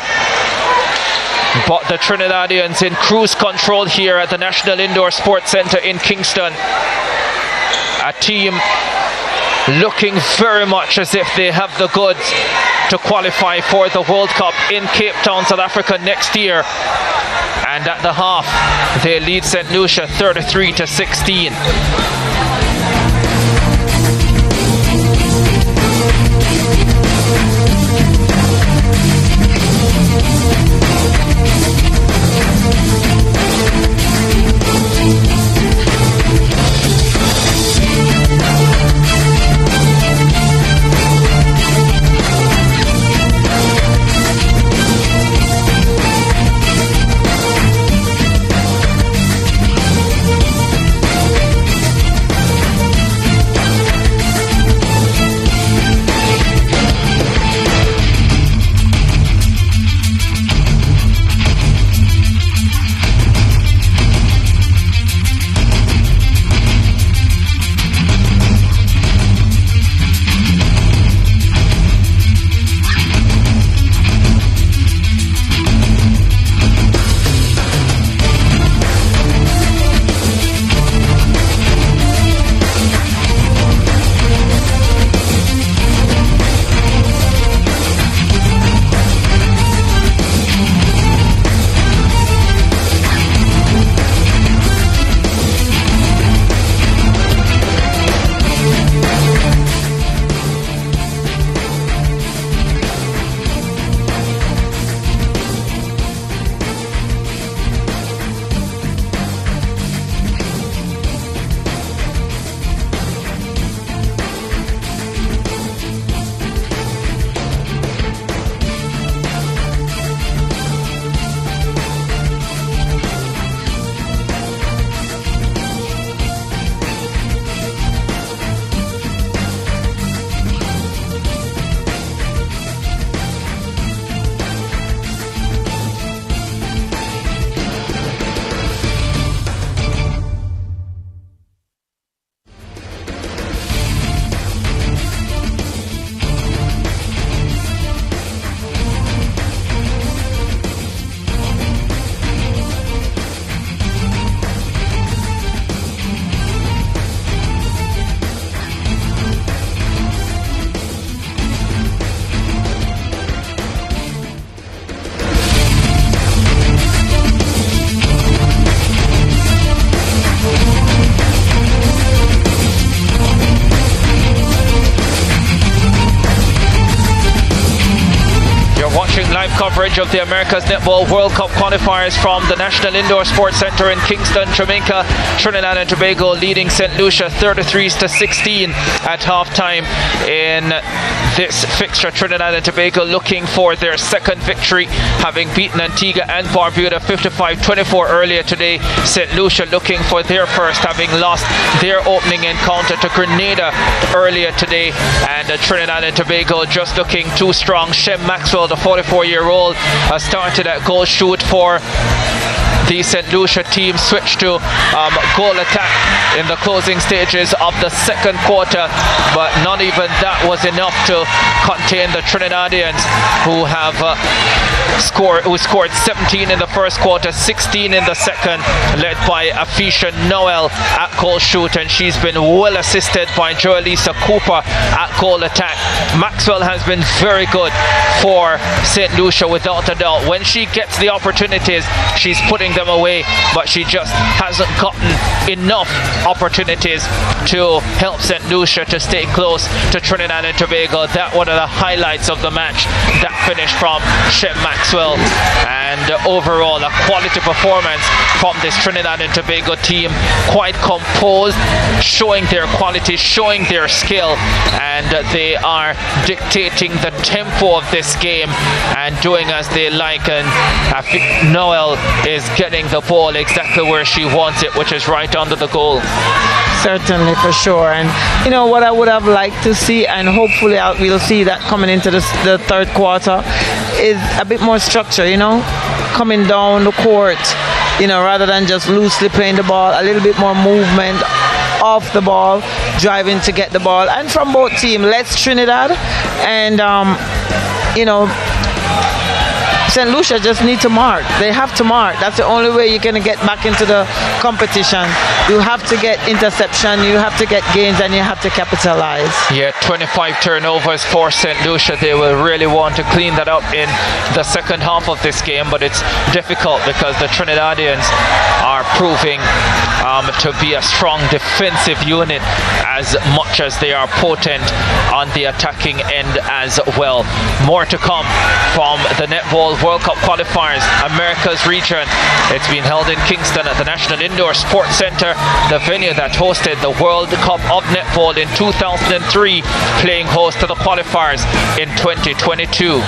But the Trinidadians in cruise control here at the National Indoor Sports Centre in Kingston. A team looking very much as if they have the goods to qualify for the World Cup in Cape Town, South Africa next year. And at the half, they lead St. Lucia 33-16. coverage of the America's Netball World Cup qualifiers from the National Indoor Sports Centre in Kingston, Jamaica. Trinidad and Tobago leading St. Lucia 33-16 at halftime in this fixture. Trinidad and Tobago looking for their second victory, having beaten Antigua and Barbuda 55-24 earlier today. St. Lucia looking for their first, having lost their opening encounter to Grenada earlier today. And Trinidad and Tobago just looking too strong. Shem Maxwell, the 44-year-old, started at goal shoot for the St. Lucia team, switched to goal attack in the closing stages of the second quarter, but not even that was enough to contain the Trinidadians, who have scored 17 in the first quarter, 16 in the second, led by Afisha Noel at goal shoot, and she's been well assisted by Joelisa Cooper at goal attack. Maxwell has been very good for St. Lucia without a doubt. When she gets the opportunities, she's putting them away, but she just hasn't gotten enough opportunities to help St. Lucia to stay close to Trinidad and Tobago. That one of the highlights of the match, that finish from Shem Maxwell. And overall a quality performance from this Trinidad and Tobago team, quite composed, showing their quality, showing their skill, and they are dictating the tempo of this game and doing as they like. And Noel is getting the ball exactly where she wants it, which is right under the goal. Certainly, for sure. And you know what I would have liked to see, and hopefully we'll see that coming into the third quarter, is a bit more structure, you know, coming down the court, you know, rather than just loosely playing the ball, a little bit more movement off the ball, driving to get the ball, and from both teams. Let's Trinidad and you know, St. Lucia just need to mark. They have to mark. That's the only way you're going to get back into the competition. You have to get interception, you have to get gains, and you have to capitalize. Yeah, 25 turnovers for St. Lucia. They will really want to clean that up in the second half of this game, but it's difficult because the Trinidadians are proving to be a strong defensive unit as much as they are potent on the attacking end as well. More to come from the Netball World Cup qualifiers, America's region. It's been held in Kingston at the National Indoor Sports Centre, the venue that hosted the World Cup of Netball in 2003, playing host to the qualifiers in 2022.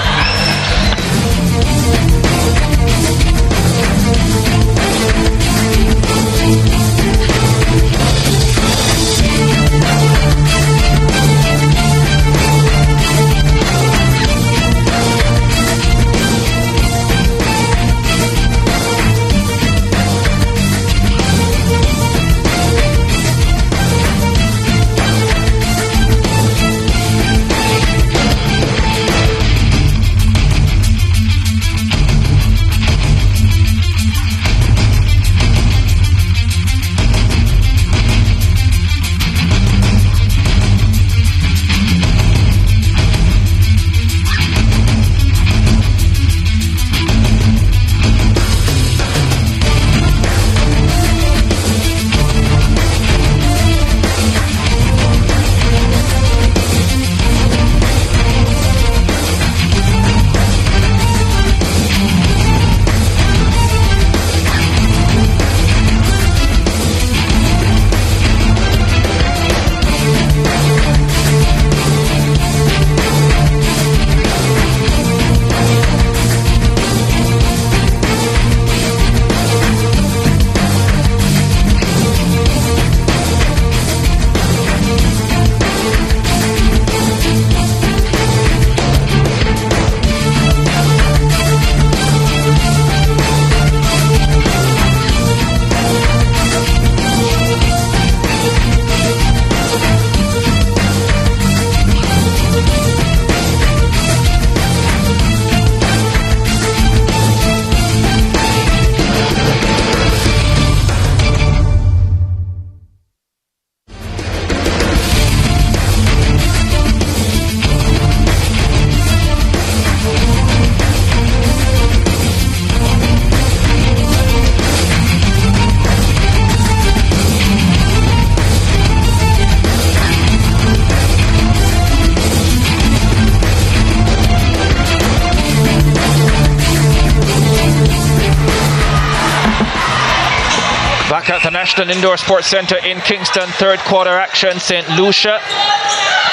Back at the National Indoor Sports Centre in Kingston, third quarter action. St. Lucia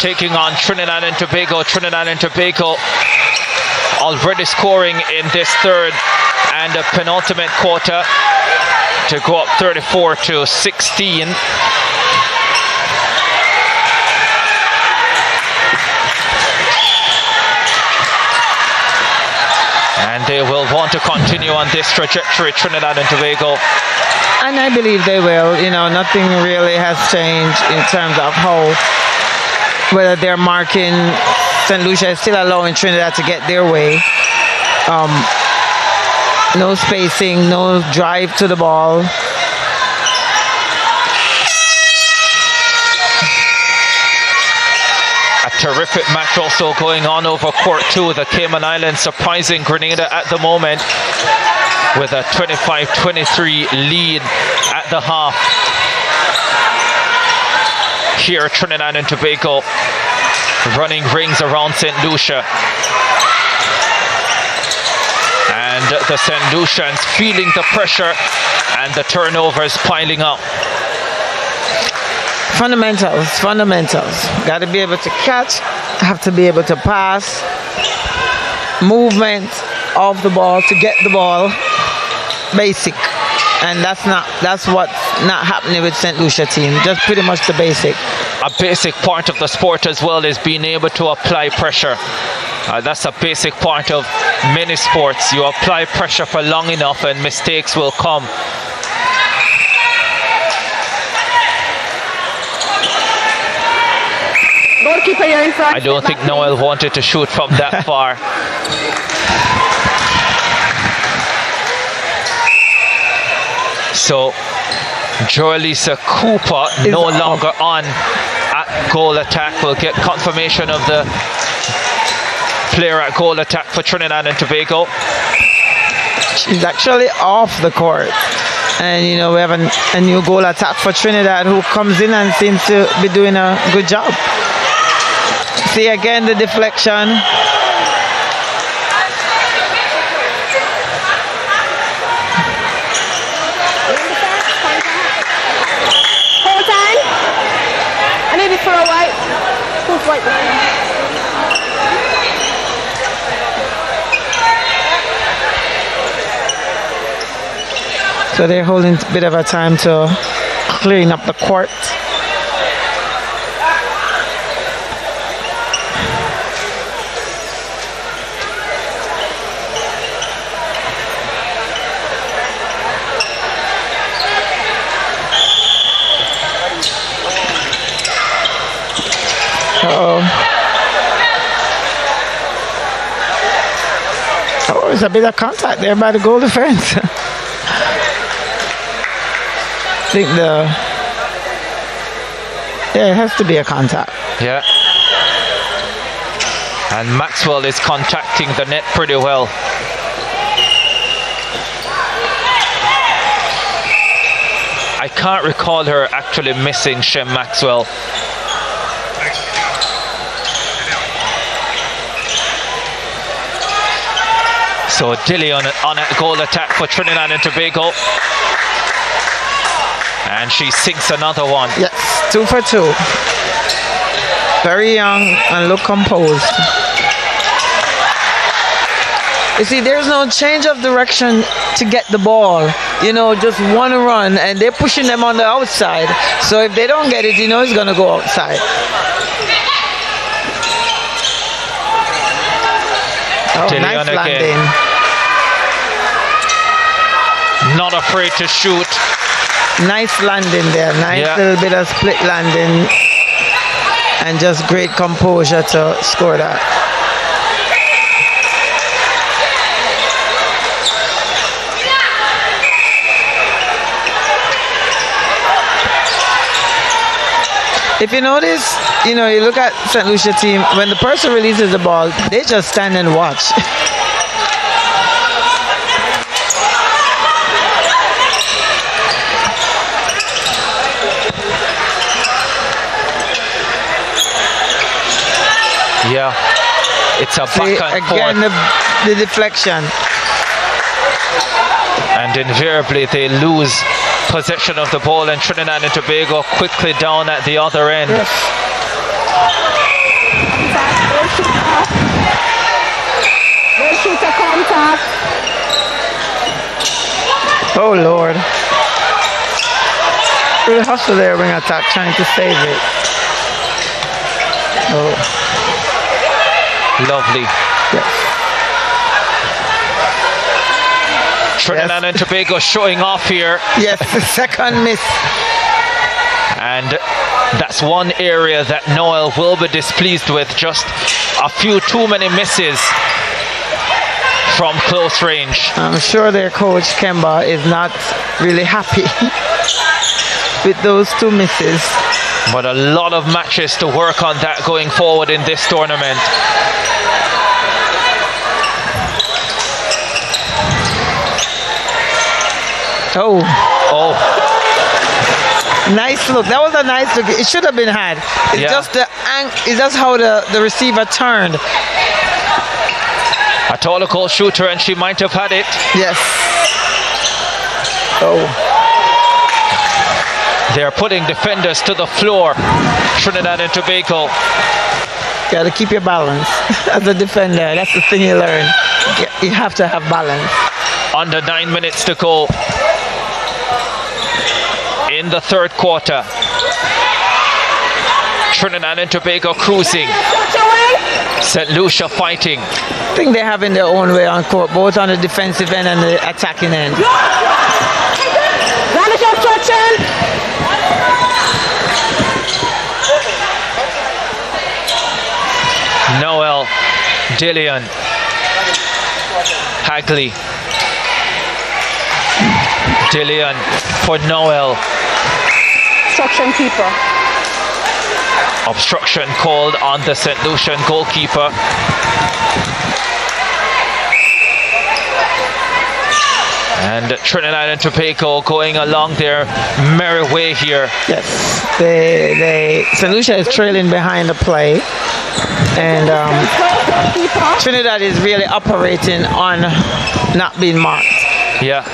taking on Trinidad and Tobago. Trinidad and Tobago already scoring in this third and a penultimate quarter to go up 34-16. And they will want to continue on this trajectory, Trinidad and Tobago. And I believe they will. You know, nothing really has changed in terms of how, whether they're marking. St. Lucia is still allowing Trinidad to get their way. No spacing, no drive to the ball. A terrific match also going on over court 2. The Cayman Islands surprising Grenada at the moment with a 25-23 lead at the half. Here Trinidad and Tobago running rings around St. Lucia. And the St. Lucians feeling the pressure and the turnovers piling up. Fundamentals. Got to be able to catch, have to be able to pass, movement of the ball to get the ball, basic. And that's what's not happening with St. Lucia team, just pretty much the basic. A basic part of the sport as well is being able to apply pressure. That's a basic part of many sports. You apply pressure for long enough and mistakes will come. Goalkeeper, you're in front. I don't think Noel wanted to shoot from that far. So Joelisa Cooper no longer on at goal attack. We'll get confirmation of the player at goal attack for Trinidad and Tobago. She's actually off the court. And you know, we have a new goal attack for Trinidad who comes in and seems to be doing a good job. See again the deflection. Whole time. I need it for a white. Who's white? So they're holding a bit of a time to clean up the court. Oh, there's a bit of contact there by the goal defense. I think it has to be a contact. Yeah. And Maxwell is contacting the net pretty well. I can't recall her actually missing Shem Maxwell. So Dilly on a goal attack for Trinidad and Tobago. And she sinks another one. Yes, 2 for 2. Very young and look composed. You see, there's no change of direction to get the ball. You know, just one run, and they're pushing them on the outside. So if they don't get it, you know it's going to go outside. Oh, nice landing. Not afraid to shoot. Nice landing there. Nice little bit of split landing. And just great composure to score that. If you notice, you know, you look at St. Lucia team, when the person releases the ball, they just stand and watch. Yeah, it's a back and again forth. the deflection. And invariably they lose possession of the ball, and Trinidad and Tobago quickly down at the other end. Yes. Shooter contact. Oh Lord. Really hustle there when attack, trying to save it. Oh. Lovely. Yes. Trinidad and Tobago showing off here. Yes, the second miss. And that's one area that Noel will be displeased with. Just a few too many misses from close range. I'm sure their coach Kemba is not really happy with those 2 misses. But a lot of matches to work on that going forward in this tournament. Oh. Oh. Nice look. That was a nice look. It should have been had. It's just it's just how the receiver turned. A taller goal shooter, and she might have had it. Yes. Oh. They're putting defenders to the floor. Trinidad and Tobago. Got to keep your balance as a defender. That's the thing you learn. You have to have balance. Under 9 minutes to go in the third quarter. Trinidad and Tobago cruising. St. Lucia fighting. I think they have in their own way on court, both on the defensive end and the attacking end. Noel, Dillian, Hagley, Dillian for Noel. Obstruction keeper. Obstruction called on the St. Lucian goalkeeper. And Trinidad and Tobago going along their merry way here. Yes, St. Lucia is trailing behind the play, and Trinidad is really operating on not being marked. Yeah,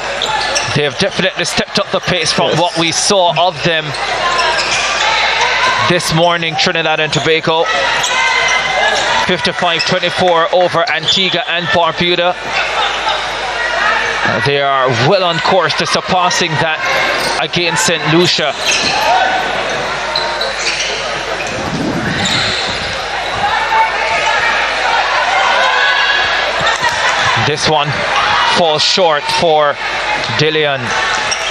they have definitely stepped up the pace from what we saw of them this morning. Trinidad and Tobago 55-24 over Antigua and Barbuda. They are well on course to surpassing that against St. Lucia. This one falls short for Dillian.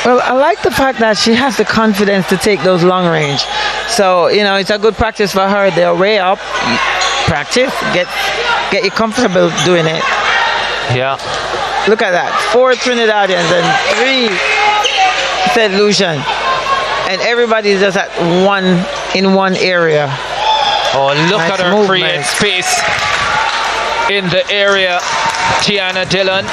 Well, I like the fact that she has the confidence to take those long range. So, you know, it's a good practice for her. They're way up. Practice. Get you comfortable doing it. Yeah. Look at that. 4 Trinidadians and 3 St. Lucian. And everybody's just at in one area. Oh, look nice at her movement. create space in the area. Tiana Dillon.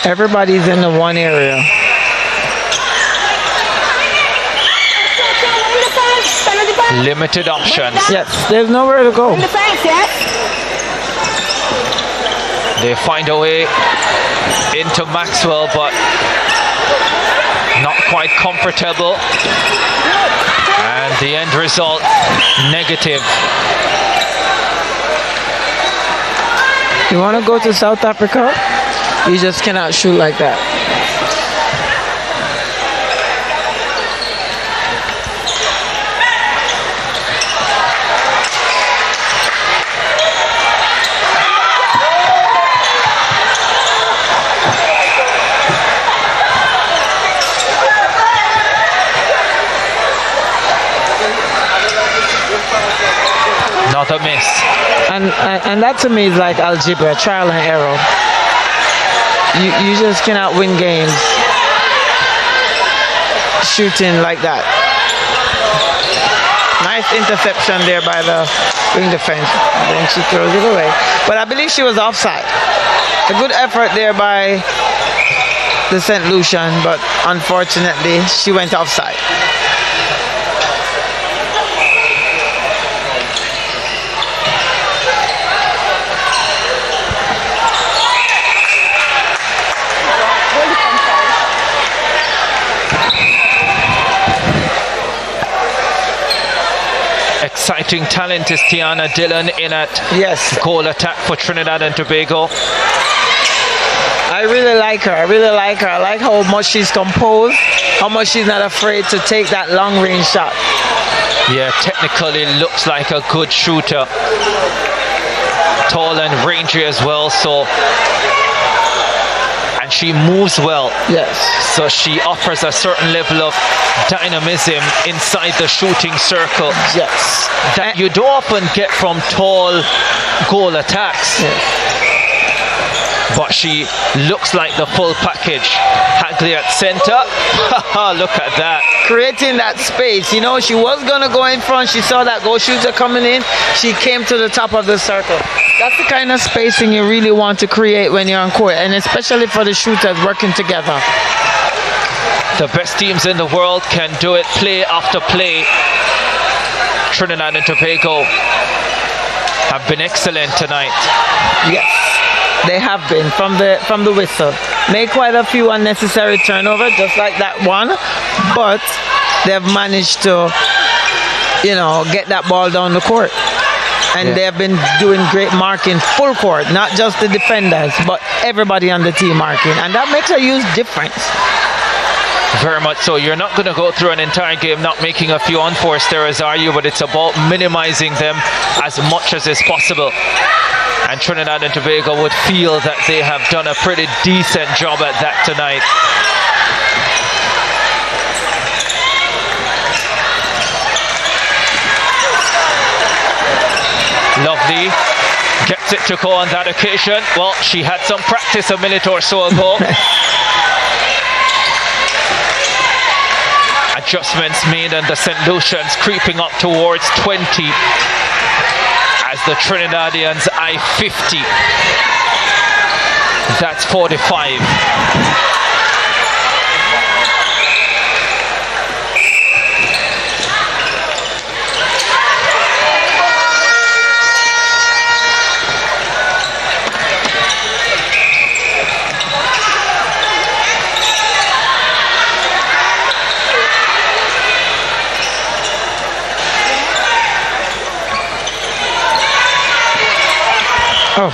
Everybody's in the one area. Limited options. Yes, there's nowhere to go. They find a way into Maxwell, but not quite comfortable. And the end result, negative. You want to go to South Africa? You just cannot shoot like that. Not a miss. And that to me is like algebra, trial and error. You just cannot win games shooting like that. Nice interception there by the wing defense. And then she throws it away. But I believe she was offside. A good effort there by the St. Lucian, but unfortunately she went offside. Exciting talent is Tiana Dillon in at goal attack for Trinidad and Tobago. I really like her. I like how much she's composed, how much she's not afraid to take that long range shot. Yeah, technically looks like a good shooter. Tall and rangy as well, so. And she moves well. Yes. So she offers a certain level of dynamism inside the shooting circle. Yes. That you don't often get from tall goal attacks. Yes. But she looks like the full package. Hagley at center. Look at that. Creating that space. You know, she was going to go in front. She saw that goal shooter coming in. She came to the top of the circle. That's the kind of spacing you really want to create when you're on court, and especially for the shooters working together. The best teams in the world can do it play after play. Trinidad and Tobago have been excellent tonight. Yes. They have been from the whistle. Made quite a few unnecessary turnovers, just like that one, but they've managed to, you know, get that ball down the court. And they've been doing great marking full court, not just the defenders, but everybody on the team marking. And that makes a huge difference. Very much so. You're not going to go through an entire game not making a few unforced errors, are you? But it's about minimizing them as much as is possible. And Trinidad and Tobago would feel that they have done a pretty decent job at that tonight. Lovely. Gets it to go on that occasion. Well, she had some practice a minute or so ago. Adjustments made and the St. Lucians creeping up towards 20 as the Trinidadians eye 50. That's 45. Oh.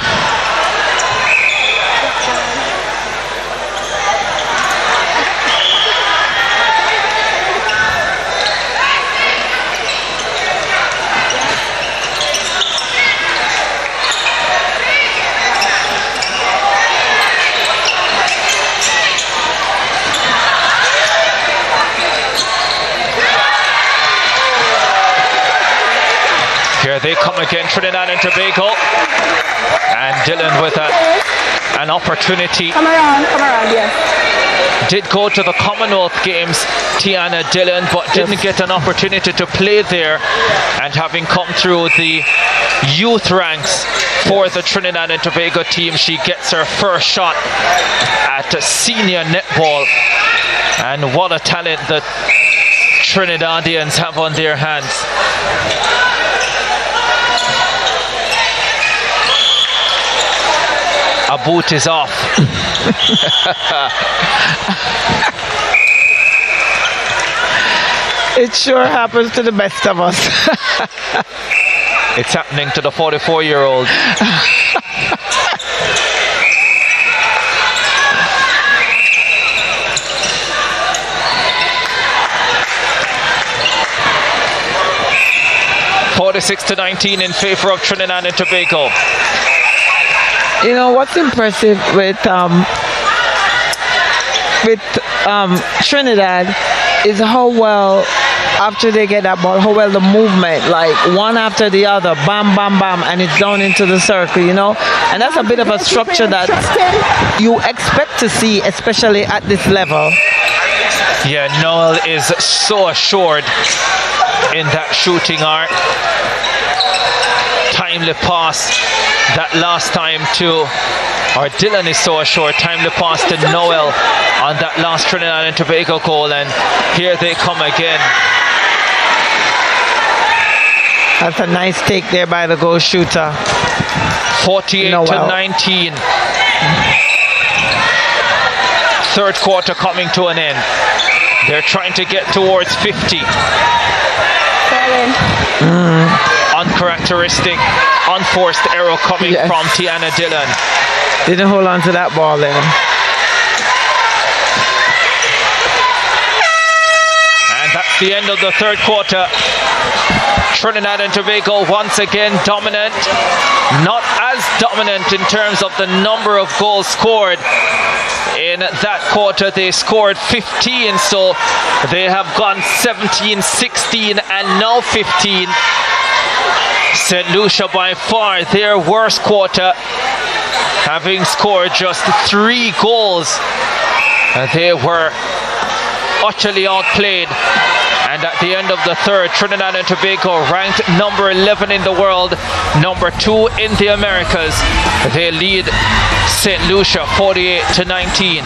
Here they come again, Trinidad and Tobago. And Dillon with an opportunity. Come around, yes. Did go to the Commonwealth Games, Tiana Dillon, but didn't get an opportunity to play there. And having come through the youth ranks for the Trinidad and Tobago team, she gets her first shot at senior netball. And what a talent the Trinidadians have on their hands. A boot is off. It sure happens to the best of us. It's happening to the 44-year-old. (46-19) in favor of Trinidad and Tobago. You know what's impressive with Trinidad is how well, after they get that ball, how well the movement, like one after the other, bam, bam, bam, and it's down into the circle, you know? And that's a bit of a structure that you expect to see, especially at this level. Yeah, Noel is so assured in that shooting arc. Timely pass that last time to, or Dylan is so short, timely pass to Noel on that last Trinidad and Tobago goal, and here they come again. That's a nice take there by the goal shooter. 48-19. Third quarter coming to an end. They're trying to get towards 50. Uncharacteristic, unforced error coming from Tiana Dillon. Didn't hold on to that ball then. And that's the end of the third quarter. Trinidad and Tobago once again dominant. Not as dominant in terms of the number of goals scored. In that quarter they scored 15, so they have gone 17, 16 and now 15. St. Lucia by far their worst quarter, having scored just 3 goals. They were utterly outplayed. And at the end of the third, Trinidad and Tobago ranked number 11 in the world, number 2 in the Americas. They lead St. Lucia 48-19.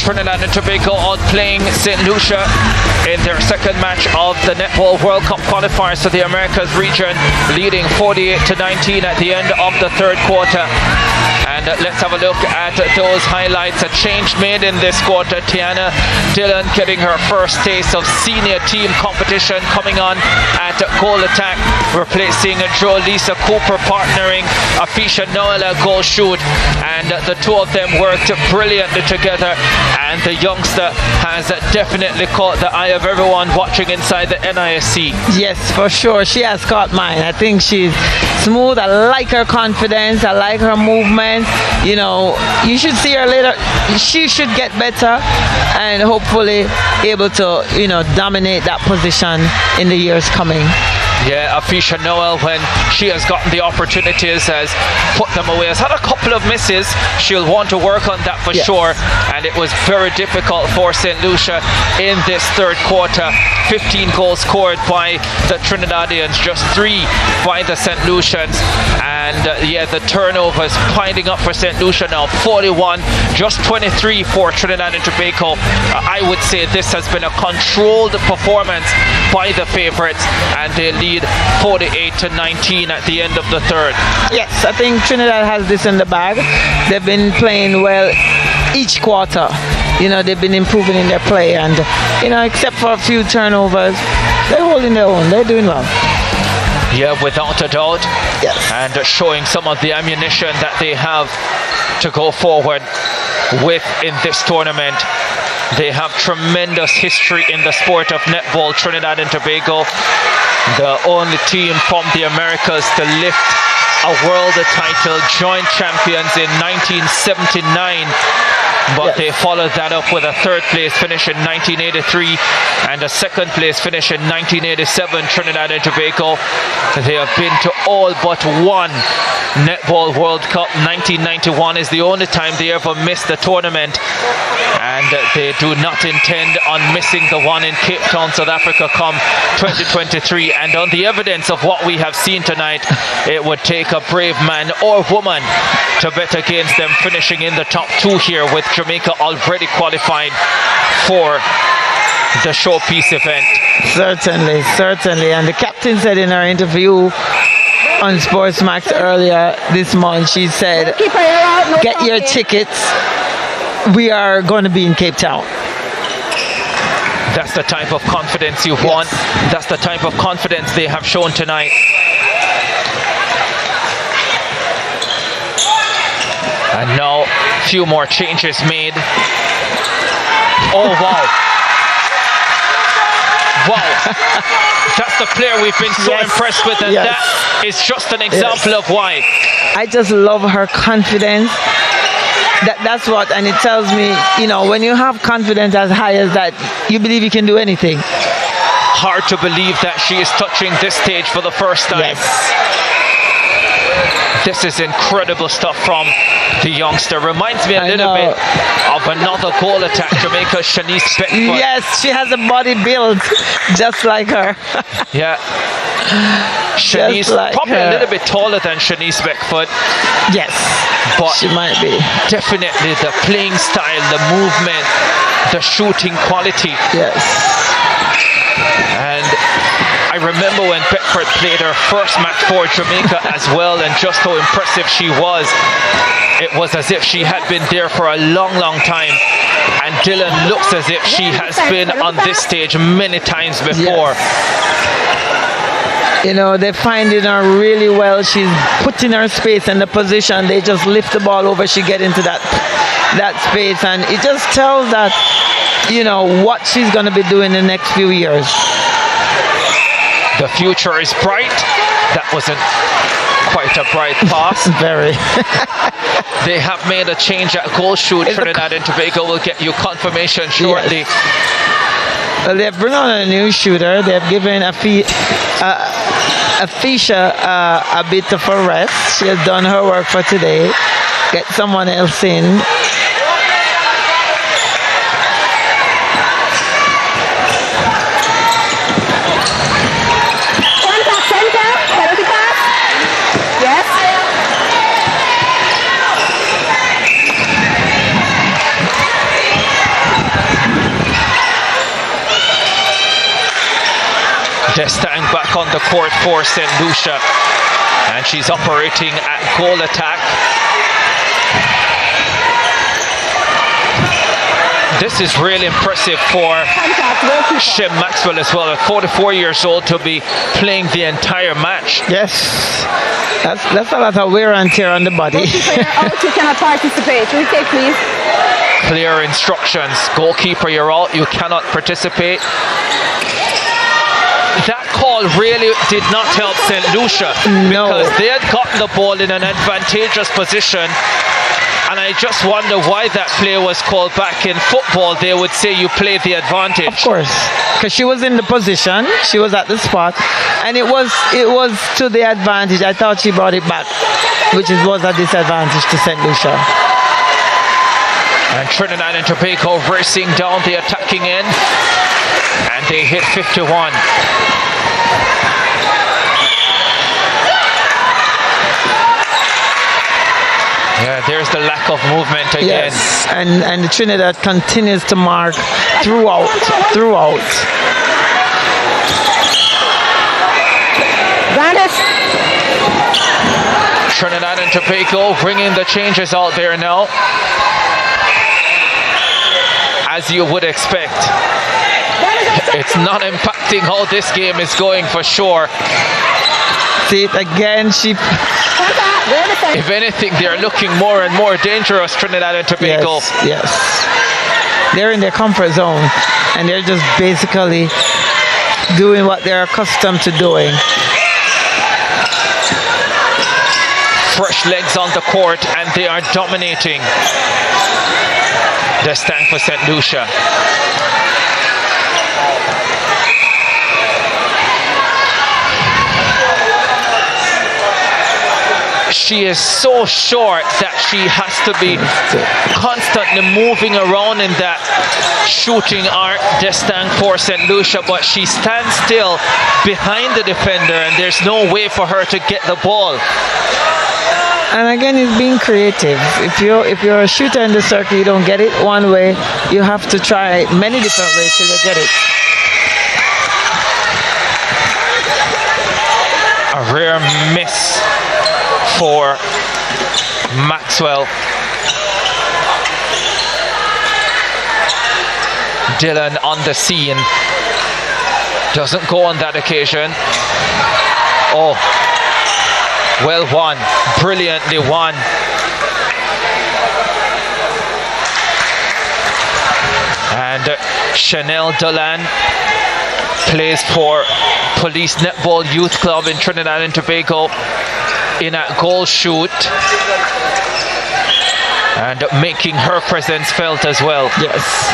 Trinidad and Tobago outplaying St. Lucia in their second match of the Netball World Cup qualifiers to the Americas region, leading 48-19 at the end of the third quarter. And let's have a look at those highlights. A change made in this quarter. Tiana Dillon getting her first taste of senior team competition, coming on at goal attack, replacing Lisa Cooper, partnering Afisha Noel at goal shoot. And the two of them worked brilliantly together. And the youngster has definitely caught the eye of everyone watching inside the NISC. Yes, for sure. She has caught mine. I think she's smooth. I like her confidence. I like her movement. You know, you should see her later. She should get better and hopefully able to, you know, dominate that position in the years coming. Yeah, Afisha Noel, when she has gotten the opportunities, has put them away. Has had a couple of misses. She'll want to work on that for sure. And it was very difficult for St. Lucia in this third quarter. 15 goals scored by the Trinidadians, just 3 by the St. Lucians. And yeah, the turnovers piling up for St. Lucia now. 41, just 23 for Trinidad and Tobago. I would say this has been a controlled performance by the favourites, and they lead 48-19 at the end of the third. Yes, I think Trinidad has this in the bag. They've been playing well each quarter. You know, they've been improving in their play, and you know, except for a few turnovers, they're holding their own. They're doing well. Yeah, without a doubt. Yes. And showing some of the ammunition that they have to go forward with in this tournament. They have tremendous history in the sport of netball. Trinidad and Tobago, the only team from the Americas to lift a world title, joint champions in 1979 but they followed that up with a third place finish in 1983 and a second place finish in 1987. Trinidad and Tobago, they have been to all but one Netball World Cup. 1991 is the only time they ever missed the tournament, and they do not intend on missing the one in Cape Town, South Africa come 2023. And on the evidence of what we have seen tonight, it would take a brave man or woman to bet against them finishing in the top two here, with Jamaica already qualified for the showpiece event. Certainly, certainly. And the captain said in our interview on SportsMax earlier this month, she said, get your tickets. We are going to be in Cape Town. That's the type of confidence you want. That's the type of confidence they have shown tonight. And now, a few more changes made. Oh, wow. Wow. That's the player we've been so impressed with, and that is just an example of why. I just love her confidence. That's what, and it tells me, you know, when you have confidence as high as that, you believe you can do anything. Hard to believe that she is touching this stage for the first time. This is incredible stuff from the youngster. Reminds me a little bit of another goal attack, Jamaica's Shanice Beckford. Yes, she has a body built just like her. Yeah. Shanice, like probably a little bit taller than Shanice Beckford. Yes, but she might be. Definitely the playing style, the movement, the shooting quality. Yes. And I remember when Beckford played her first match for Jamaica as well, and just how impressive she was. It was as if she had been there for a long, long time. And Dylan looks as if she has been on this stage many times before. You know, they're finding her really well. She's putting her space in the position. They just lift the ball over. She get into that space. And it just tells that, you know, what she's going to be doing in the next few years. The future is bright. That wasn't quite a bright pass. Very. They have made a change at goal shoot. Trinidad and Tobago will get you confirmation shortly. Well, they've brought on a new shooter. They've given Fisha a bit of a rest. She has done her work for today. Get someone else in. Contact center, penalty pass. Yes. Destang back on the court for St. Lucia, and she's operating at goal attack. This is really impressive for Shem Maxwell as well, at 44 years old, to be playing the entire match. Yes, that's a lot of wear and tear on the body. You cannot participate. Retake, please. Clear instructions. Goalkeeper, you're out. You cannot participate. That call really did not help St. Lucia, because they had gotten the ball in an advantageous position, and I just wonder why that play was called back. In football, they would say you play the advantage. Of course, because she was in the position, she was at the spot, and it was to the advantage. I thought she brought it back, which was a disadvantage to St. Lucia. And Trinidad and Tobago racing down the attacking end, and they hit 51. Yeah, there's the lack of movement again. Yes, and the Trinidad continues to mark throughout. Trinidad and Tobago bringing the changes out there now, as you would expect. It's not impacting how this game is going for sure. See it again, if anything, they're looking more and more dangerous, Trinidad and Tobago. Yes. They're in their comfort zone, and they're just basically doing what they're accustomed to doing. Fresh legs on the court, and they are dominating. The stank for St. Lucia. She is so short that she has to be constantly moving around in that shooting arc, destined for St. Lucia, but she stands still behind the defender and there's no way for her to get the ball. And again, it's being creative. If you're a shooter in the circle, you don't get it one way, you have to try many different ways till you get it. A rare miss for Maxwell. Dylan on the scene. Doesn't go on that occasion. Oh, well won. Brilliantly won. And Chanel Dolan plays for Police Netball Youth Club in Trinidad and Tobago in a goal shoot and making her presence felt as well. Yes.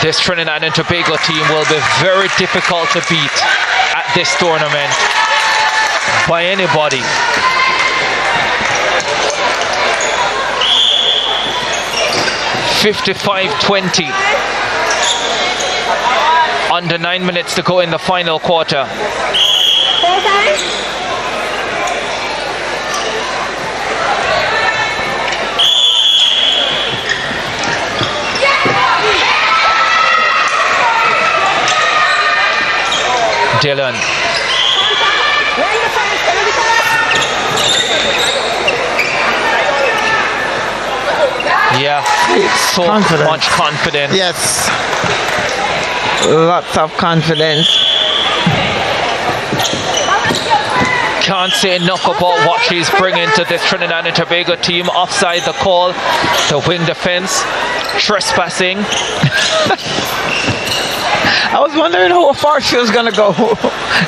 This Trinidad and Tobago team will be very difficult to beat at this tournament by anybody. (55-20). Under 9 minutes to go in the final quarter. Dylan. Yeah, so much confidence. Yes. Lots of confidence. Can't say enough about what she's bringing to this Trinidad and Tobago team. Offside the call, the wing defense, trespassing. I was wondering how far she was gonna go.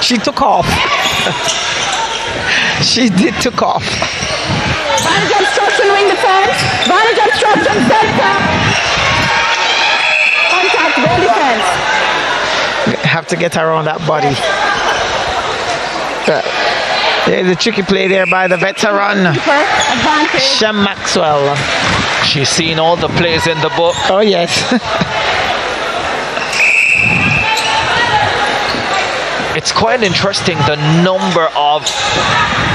She took off. She did took off. Vantage obstruction, wing defense. Vantage obstruction, center. Contact, goal defense. Have to get around that body. There's a tricky play there by the veteran, Shem Maxwell. She's seen all the plays in the book. Oh yes. It's quite interesting the number of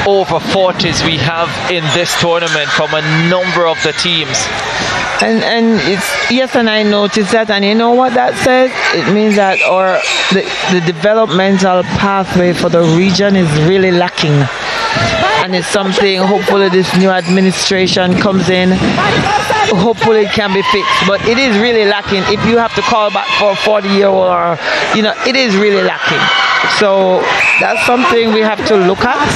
over 40s we have in this tournament from a number of the teams. And it's yes, and I noticed that, and you know what that says? It means that the developmental pathway for the region is really lacking, and it's something. Hopefully, this new administration comes in. Hopefully, it can be fixed, but it is really lacking. If you have to call back for a 40-year-old, or it is really lacking. So that's something we have to look at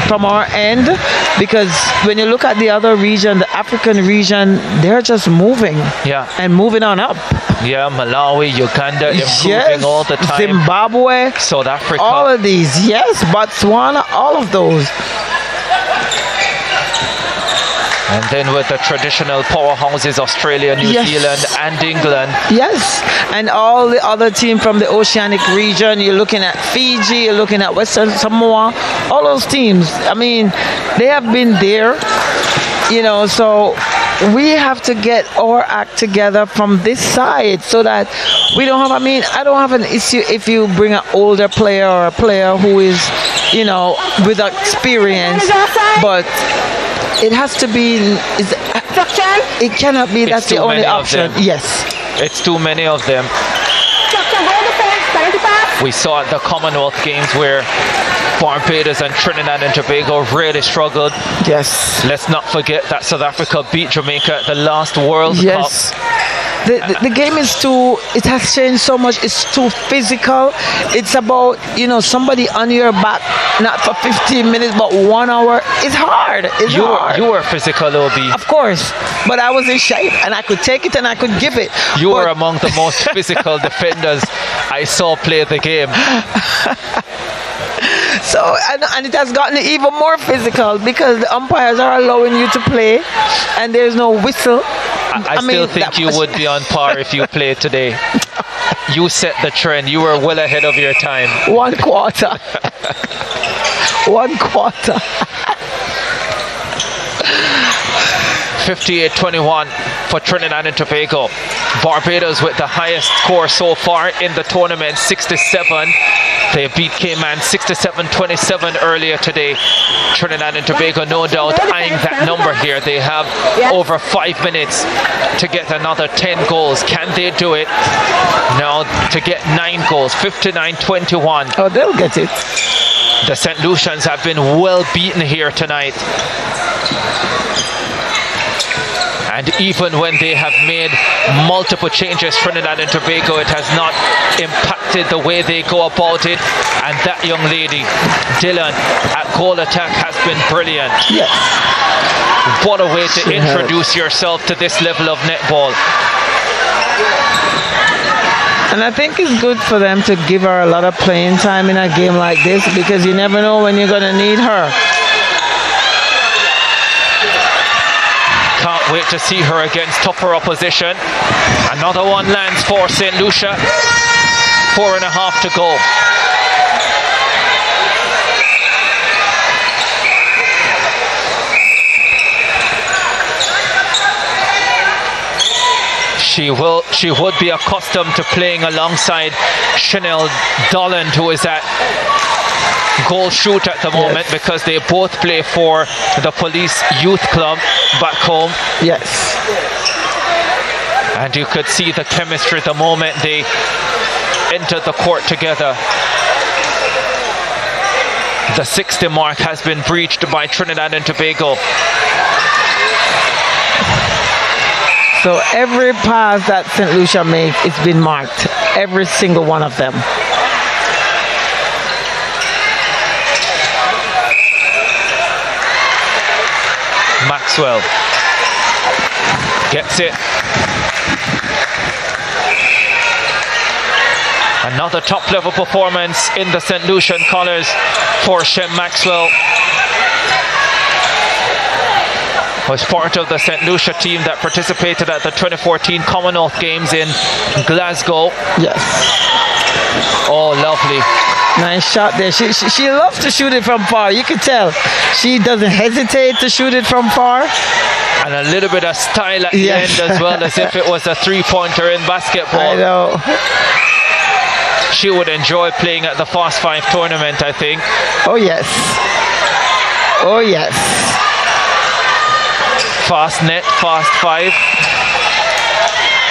from our end, because when you look at the other region, the African region, they're just moving and moving on up. Yeah, Malawi, Uganda, improving all the time. Zimbabwe, South Africa. All of these, yes, Botswana, all of those. And then with the traditional powerhouses, Australia, New Zealand, and England. Yes, and all the other teams from the Oceanic region. You're looking at Fiji, you're looking at Western Samoa, all those teams. I mean, they have been there, so we have to get our act together from this side so that we don't have, I don't have an issue if you bring an older player or a player who is, with experience, but it has to be, it cannot be that's the only option. Yes. It's too many of them. We saw at the Commonwealth Games where Barbados and Trinidad and Tobago really struggled. Yes. Let's not forget that South Africa beat Jamaica at the last World Cup. The game is it has changed so much. It's too physical. It's about, somebody on your back, not for 15 minutes, but 1 hour. It's hard. You were physical, Obi. Of course. But I was in shape and I could take it and I could give it. You were among the most physical defenders I saw play the game. So, and it has gotten even more physical because the umpires are allowing you to play and there's no whistle. I still think you would be on par if you played today. You set the trend. You were well ahead of your time. 1 quarter. 1 quarter. 58-21 for Trinidad and Tobago. Barbados with the highest score so far in the tournament, 67. They beat Cayman 67-27 earlier today. Trinidad and Tobago, no doubt, eyeing that number here. They have over 5 minutes to get another 10 goals. Can they do it? Now to get 9 goals, 59-21. Oh, they'll get it. The St. Lucians have been well beaten here tonight. And even when they have made multiple changes, Trinidad and Tobago, it has not impacted the way they go about it. And that young lady, Dylan, at goal attack has been brilliant. Yes. What a way to introduce yourself to this level of netball. And I think it's good for them to give her a lot of playing time in a game like this because you never know when you're going to need her. Can't wait to see her against tougher opposition. Another one lands for St. Lucia. 4.5 to go. She would be accustomed to playing alongside Chanel Dolland, who is at goal shoot at the moment, because they both play for the Police Youth Club back home. Yes. And you could see the chemistry the moment they entered the court together. The 60 mark has been breached by Trinidad and Tobago. So every pass that St. Lucia makes, it's been marked. Every single one of them. Maxwell gets it. Another top level performance in the St. Lucian colours for Shem Maxwell. Was part of the St. Lucia team that participated at the 2014 Commonwealth Games in Glasgow. Yes. Oh, lovely. Nice shot there. She loves to shoot it from far. You can tell. She doesn't hesitate to shoot it from far. And a little bit of style at the end as well, as if it was a three-pointer in basketball. I know. She would enjoy playing at the Fast 5 tournament, I think. Oh, yes. Oh, yes. Fast net, Fast 5.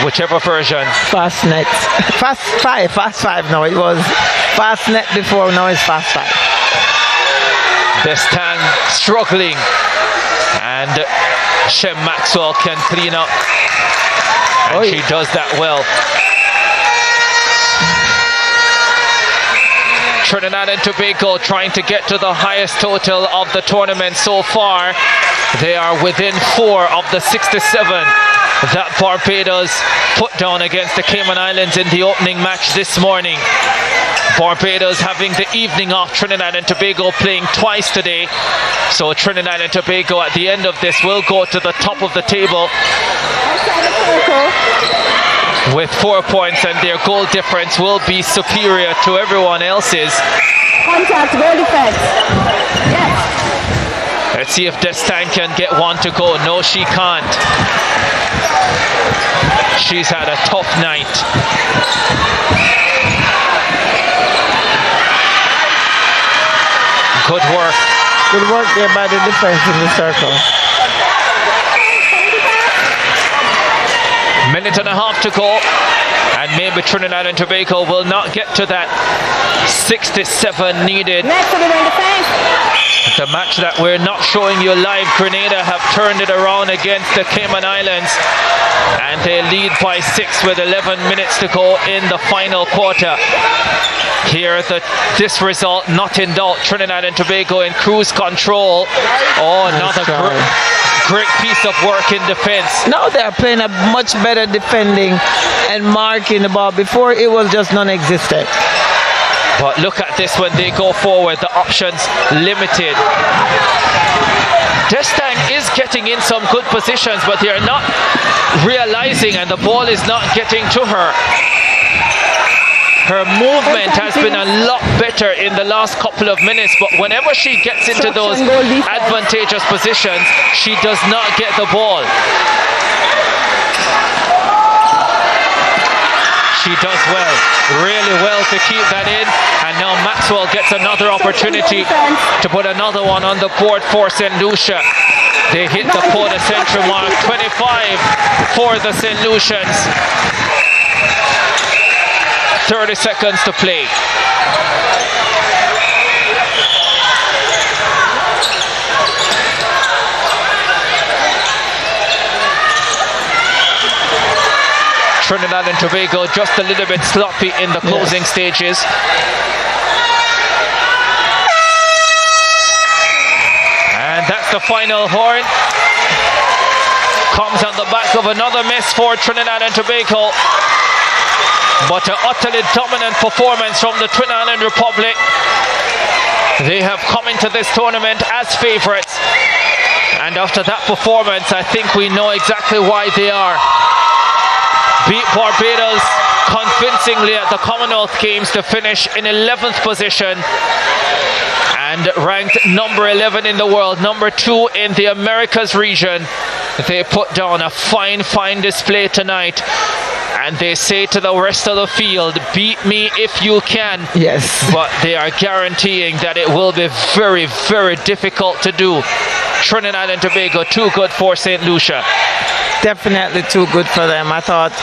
Whichever version. Fast net. Fast 5. Fast 5. No, it was Fast net before. Now it's Fast 5. Bestang struggling. And Shem Maxwell can clean up. And she does that well. Trinidad and Tobago trying to get to the highest total of the tournament so far. They are within 4 of the 67 that Barbados put down against the Cayman Islands in the opening match this morning. Barbados having the evening off, Trinidad and Tobago playing twice today. So Trinidad and Tobago at the end of this will go to the top of the table with 4 points, and their goal difference will be superior to everyone else's. Contact, goal defense. Yes. Let's see if Destin can get one to go. No, she can't. She's had a tough night. Good work. Good work there by the defense in the circle. Minute and a half to go, and maybe Trinidad and Tobago will not get to that 67 needed. The match that we're not showing you live, Grenada have turned it around against the Cayman Islands, and they lead by 6 with 11 minutes to go in the final quarter. Here, this result not in doubt. Trinidad and Tobago in cruise control. Oh, another great piece of work in defense. Now they're playing a much better defending and marking the ball. Before it was just non-existent. But look at this when they go forward, the options limited. Destang is getting in some good positions, but they are not realizing, and the ball is not getting to her. Her movement has been a lot better in the last couple of minutes, but whenever she gets into those advantageous positions, she does not get the ball. She does well, really well to keep that in, and now Maxwell gets another opportunity to put another one on the board for St. Lucia. They hit the quarter century mark, 25 for the St. Lucians. 30 seconds to play. Trinidad and Tobago just a little bit sloppy in the closing stages. And that's the final horn. Comes on the back of another miss for Trinidad and Tobago. But an utterly dominant performance from the Trinidad Republic. They have come into this tournament as favourites. And after that performance, I think we know exactly why they are. Beat Barbados convincingly at the Commonwealth Games to finish in 11th position. And ranked number 11 in the world, number 2 in the Americas region. They put down a fine display tonight. And they say to the rest of the field, beat me if you can. Yes. But they are guaranteeing that it will be very, very difficult to do. Trinidad and Tobago, too good for St. Lucia. Definitely too good for them. I thought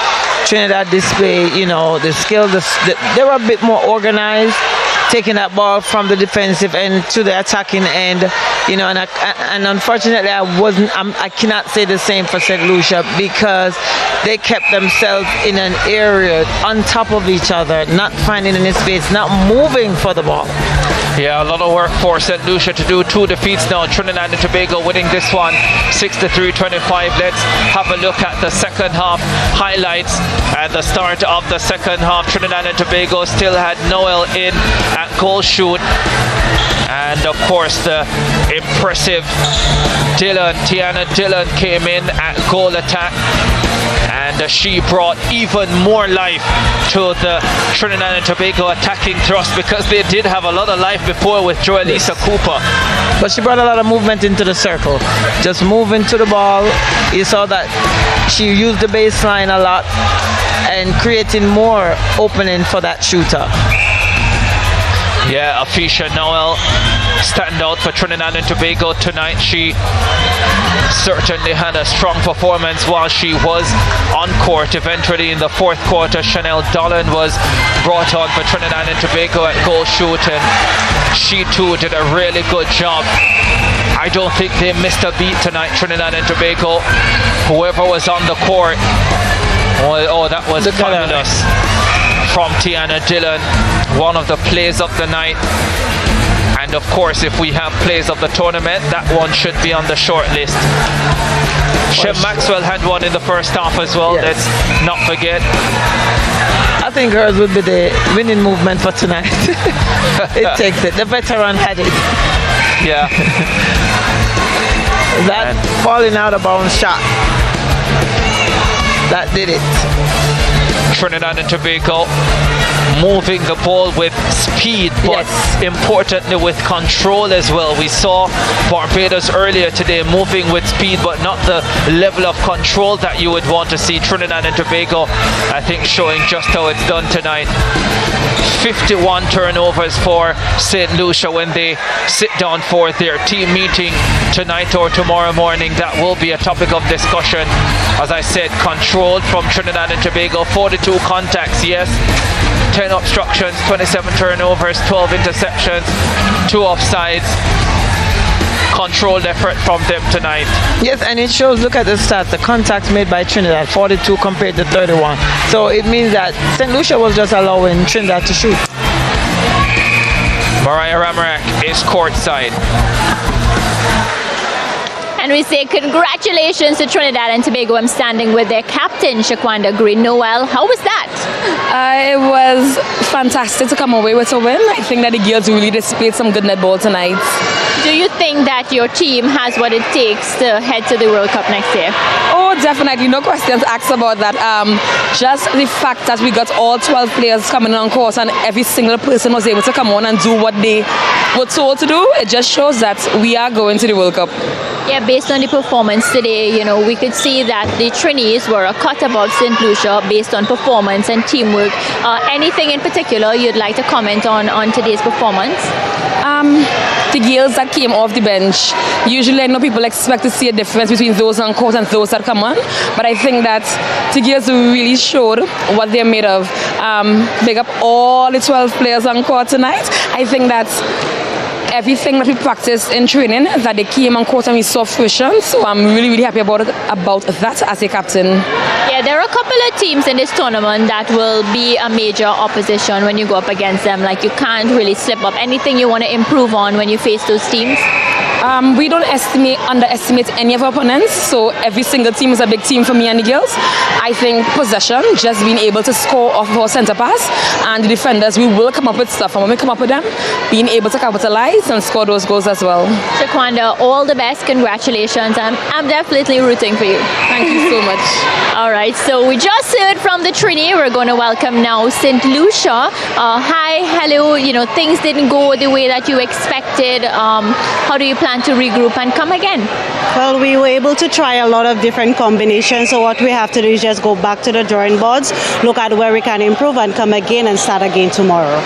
Trinidad displayed, the skill. They were a bit more organized, taking that ball from the defensive end to the attacking end. And unfortunately, I cannot say the same for St. Lucia because they kept themselves in an area on top of each other, not finding any space, not moving for the ball. Yeah, a lot of work for St. Lucia to do. 2 defeats now. Trinidad and Tobago winning this one 63-25. Let's have a look at the second half highlights. At the start of the second half, Trinidad and Tobago still had Noel in at goal shoot. And of course the impressive Tiana Dillon came in at goal attack. And she brought even more life to the Trinidad and Tobago attacking thrust because they did have a lot of life before with Joelisa Cooper. But she brought a lot of movement into the circle. Just moving to the ball. You saw that she used the baseline a lot and creating more opening for that shooter. Yeah, Afisha Noel stand out for Trinidad and Tobago tonight. She certainly had a strong performance while she was on court. Eventually in the fourth quarter, Chanel Dolan was brought on for Trinidad and Tobago at goal shoot, and she too did a really good job. I don't think they missed a beat tonight, Trinidad and Tobago. Whoever was on the court, oh that was fabulous. From Tiana Dillon, one of the plays of the night. And of course, if we have plays of the tournament, that one should be on the short list. Shem Maxwell had one in the first half as well. Yes. Let's not forget. I think hers would be the winning movement for tonight. It takes it. The veteran had it. Yeah. That falling out of bounds shot. That did it. Trinidad and Tobago moving the ball with speed, but importantly with control as well. We saw Barbados earlier today moving with speed, but not the level of control that you would want to see. Trinidad and Tobago, I think, showing just how it's done tonight. 51 turnovers for St. Lucia when they sit down for their team meeting tonight or tomorrow morning. That will be a topic of discussion. As I said, controlled from Trinidad and Tobago. 42 contacts, yes. 10 obstructions, 27 turnovers, 12 interceptions, 2 offsides. Controlled effort from them tonight. Yes, and it shows, look at the stats, the contacts made by Trinidad, 42 compared to 31. So it means that St. Lucia was just allowing Trinidad to shoot. Mariah Ramarak is courtside. And we say congratulations to Trinidad and Tobago. I'm standing with their captain, Shaquanda Green. Noel, how was that? It was fantastic to come away with a win. I think that the girls really displayed some good netball tonight. Do you think that your team has what it takes to head to the World Cup next year? Oh, definitely. No questions asked about that. Just the fact that we got all 12 players coming on course and every single person was able to come on and do what they were told to do, it just shows that we are going to the World Cup. Yeah, based on the performance today, you know, we could see that the Trinis were a cut above St. Lucia based on performance and teamwork. Anything in particular you'd like to comment on today's performance? The girls that came off the bench, usually I know people expect to see a difference between those on court and those that come on, but I think that the girls really showed what they're made of. Big up all the 12 players on court tonight. I think that everything that we practiced in training, that they came on court and we saw fruition, so I'm really happy about that as a captain. Yeah, there are a couple of teams in this tournament that will be a major opposition when you go up against them. Like, you can't really slip up. Anything you want to improve on when you face those teams? We don't underestimate any of our opponents, so every single team is a big team for me and the girls. I think possession, just being able to score off of our centre pass, and the defenders, we will come up with stuff, and when we come up with them, being able to capitalize and score those goals as well. Shaquanda, all the best, congratulations. I'm definitely rooting for you. Thank you so much. All right, so we just heard from the Trini. We're going to welcome now St. Lucia. Hi, hello, you know, things didn't go the way that you expected. How do you plan to regroup and come again? Well, we were able to try a lot of different combinations, so what we have to do is just go back to the drawing boards, look at where we can improve and come again and start again tomorrow.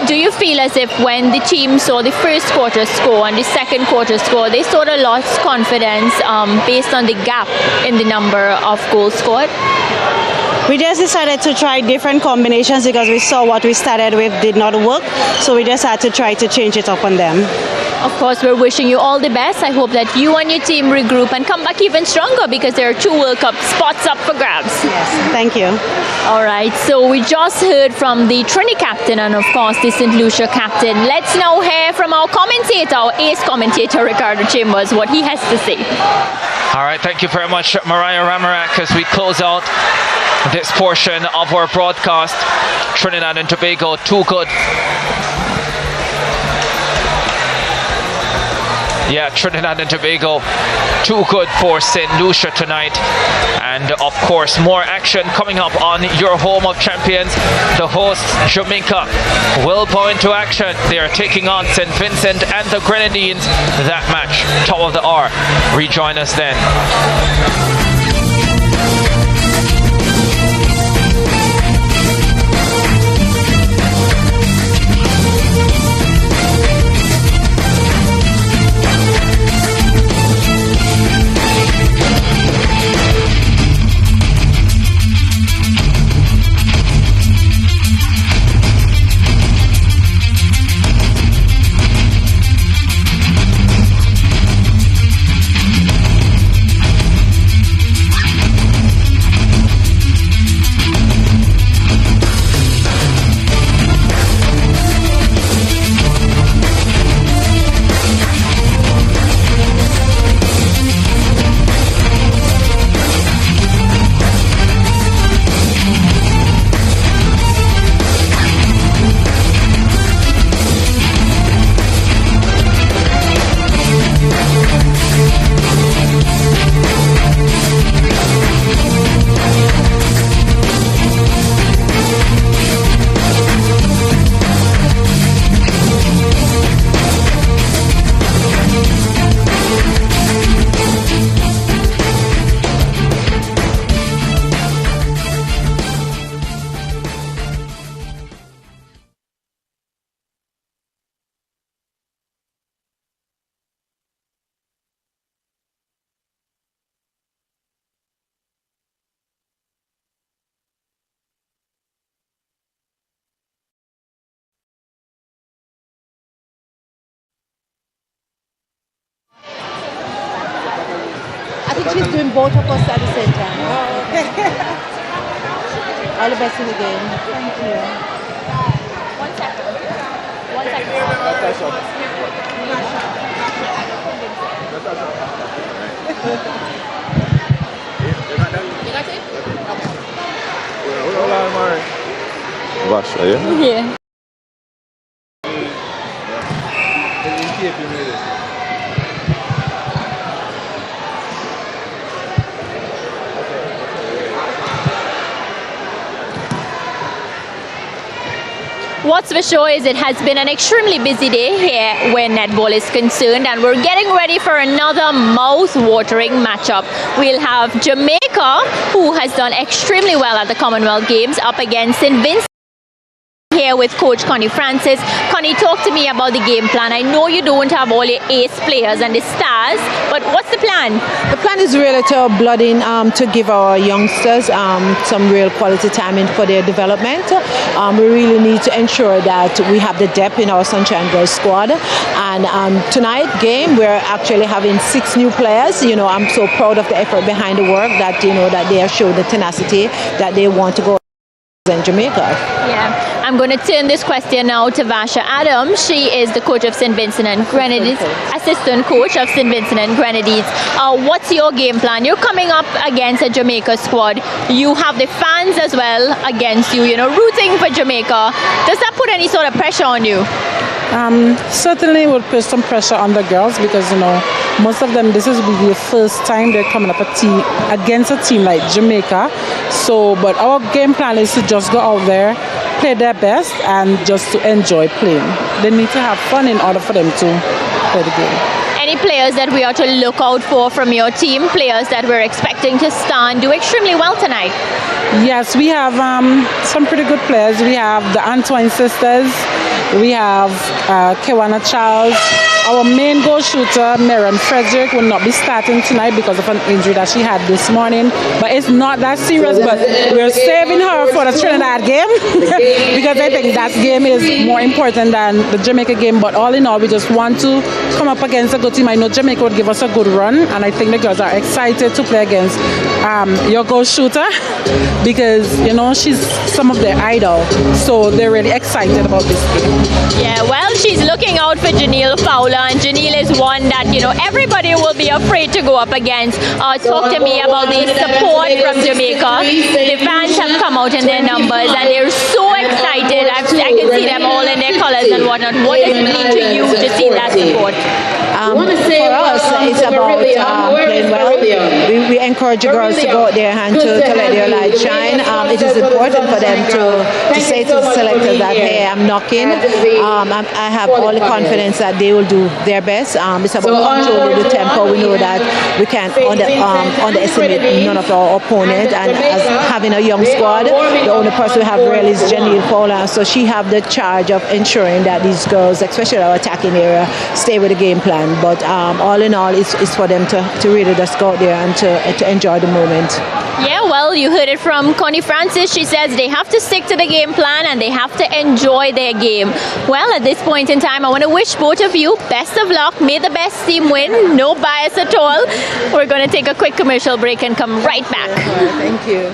Do you feel as if when the team saw the first quarter score and the second quarter score, they sort of lost confidence based on the gap in the number of goals scored? We just decided to try different combinations because we saw what we started with did not work, so we just had to try to change it up on them. Of course, we're wishing you all the best. I hope that you and your team regroup and come back even stronger, because there are 2 World Cup spots up for grabs. Yes, thank you. All right, so we just heard from the Trini captain and, of course, the St. Lucia captain. Let's now hear from our commentator, our ace commentator, Ricardo Chambers, what he has to say. All right, thank you very much, Mariah Ramarak, as we close out this portion of our broadcast. Trinidad and Tobago, too good. Yeah, Trinidad and Tobago, too good for St. Lucia tonight. And of course, more action coming up on your home of champions. The hosts, Jamaica, will go into action. They are taking on St. Vincent and the Grenadines. That match, top of the hour. Rejoin us then. She's doing both of us at the same time. Oh, okay. All the best in the game. Thank you. 1 second. 1 second. Gosh, are you? Yeah. What's for sure is it has been an extremely busy day here where netball is concerned, and we're getting ready for another mouth-watering matchup. We'll have Jamaica, who has done extremely well at the Commonwealth Games, up against St. Vincent. Here with Coach Connie Francis. Connie, talk to me about the game plan. I know you don't have all your ace players and the stars, but what's the plan? The plan is really to blood in to give our youngsters some real quality time in for their development. We really need to ensure that we have the depth in our Sunshine Girls squad. And tonight game, we're actually having 6 new players. You know, I'm so proud of the effort behind the work that, you know, that they have shown the tenacity that they want to go in Jamaica. Yeah. I'm going to turn this question now to Vasha Adams. She is the coach of St. Vincent and Grenadines, assistant coach of St. Vincent and Grenadines. What's your game plan? You're coming up against a Jamaica squad. You have the fans as well against you, you know, rooting for Jamaica. Does that put any sort of pressure on you? Certainly it would put some pressure on the girls because, you know, most of them, this is the first time they're coming up against a team like Jamaica. So, but our game plan is to just go out there, play their best, and just to enjoy playing. They need to have fun in order for them to play the game. Any players that we are to look out for from your team, players that we're expecting to start and do extremely well tonight? Yes, we have some pretty good players. We have the Antoine sisters. We have Kewana Charles. Our main goal shooter, Miriam Frederick, will not be starting tonight because of an injury that she had this morning. But it's not that serious, but we're saving her for the Trinidad game because I think that game is more important than the Jamaica game. But all in all, we just want to come up against a good team. I know Jamaica would give us a good run, and I think the girls are excited to play against your goal shooter because, you know, she's some of their idol. So they're really excited about this game. Yeah, well, she's looking out for Janelle Fowler, and Janelle is one that, you know, everybody will be afraid to go up against. Talk to me about the support from Jamaica. The fans have come out in their numbers and they're so excited. I can see them all in their colors and whatnot. What does it mean to you to see that support? For us, it's about playing well. We encourage the girls to go out there and to let their light shine. It is important for them to say to the selectors that, hey, I'm knocking. I have all the confidence that they will do their best. It's about controlling the tempo. We know that we can't underestimate none of our opponent. And as having a young squad, the only person we have really is Janelle Fowler. So she have the charge of ensuring that these girls, especially our attacking area, stay with the game plan. But all in all, it's for them to really just go out there and to enjoy the moment. Yeah, well, you heard it from Connie Francis. She says they have to stick to the game plan and they have to enjoy their game. Well, at this point in time, I want to wish both of you best of luck. May the best team win. No bias at all. We're going to take a quick commercial break and come right back. Thank you.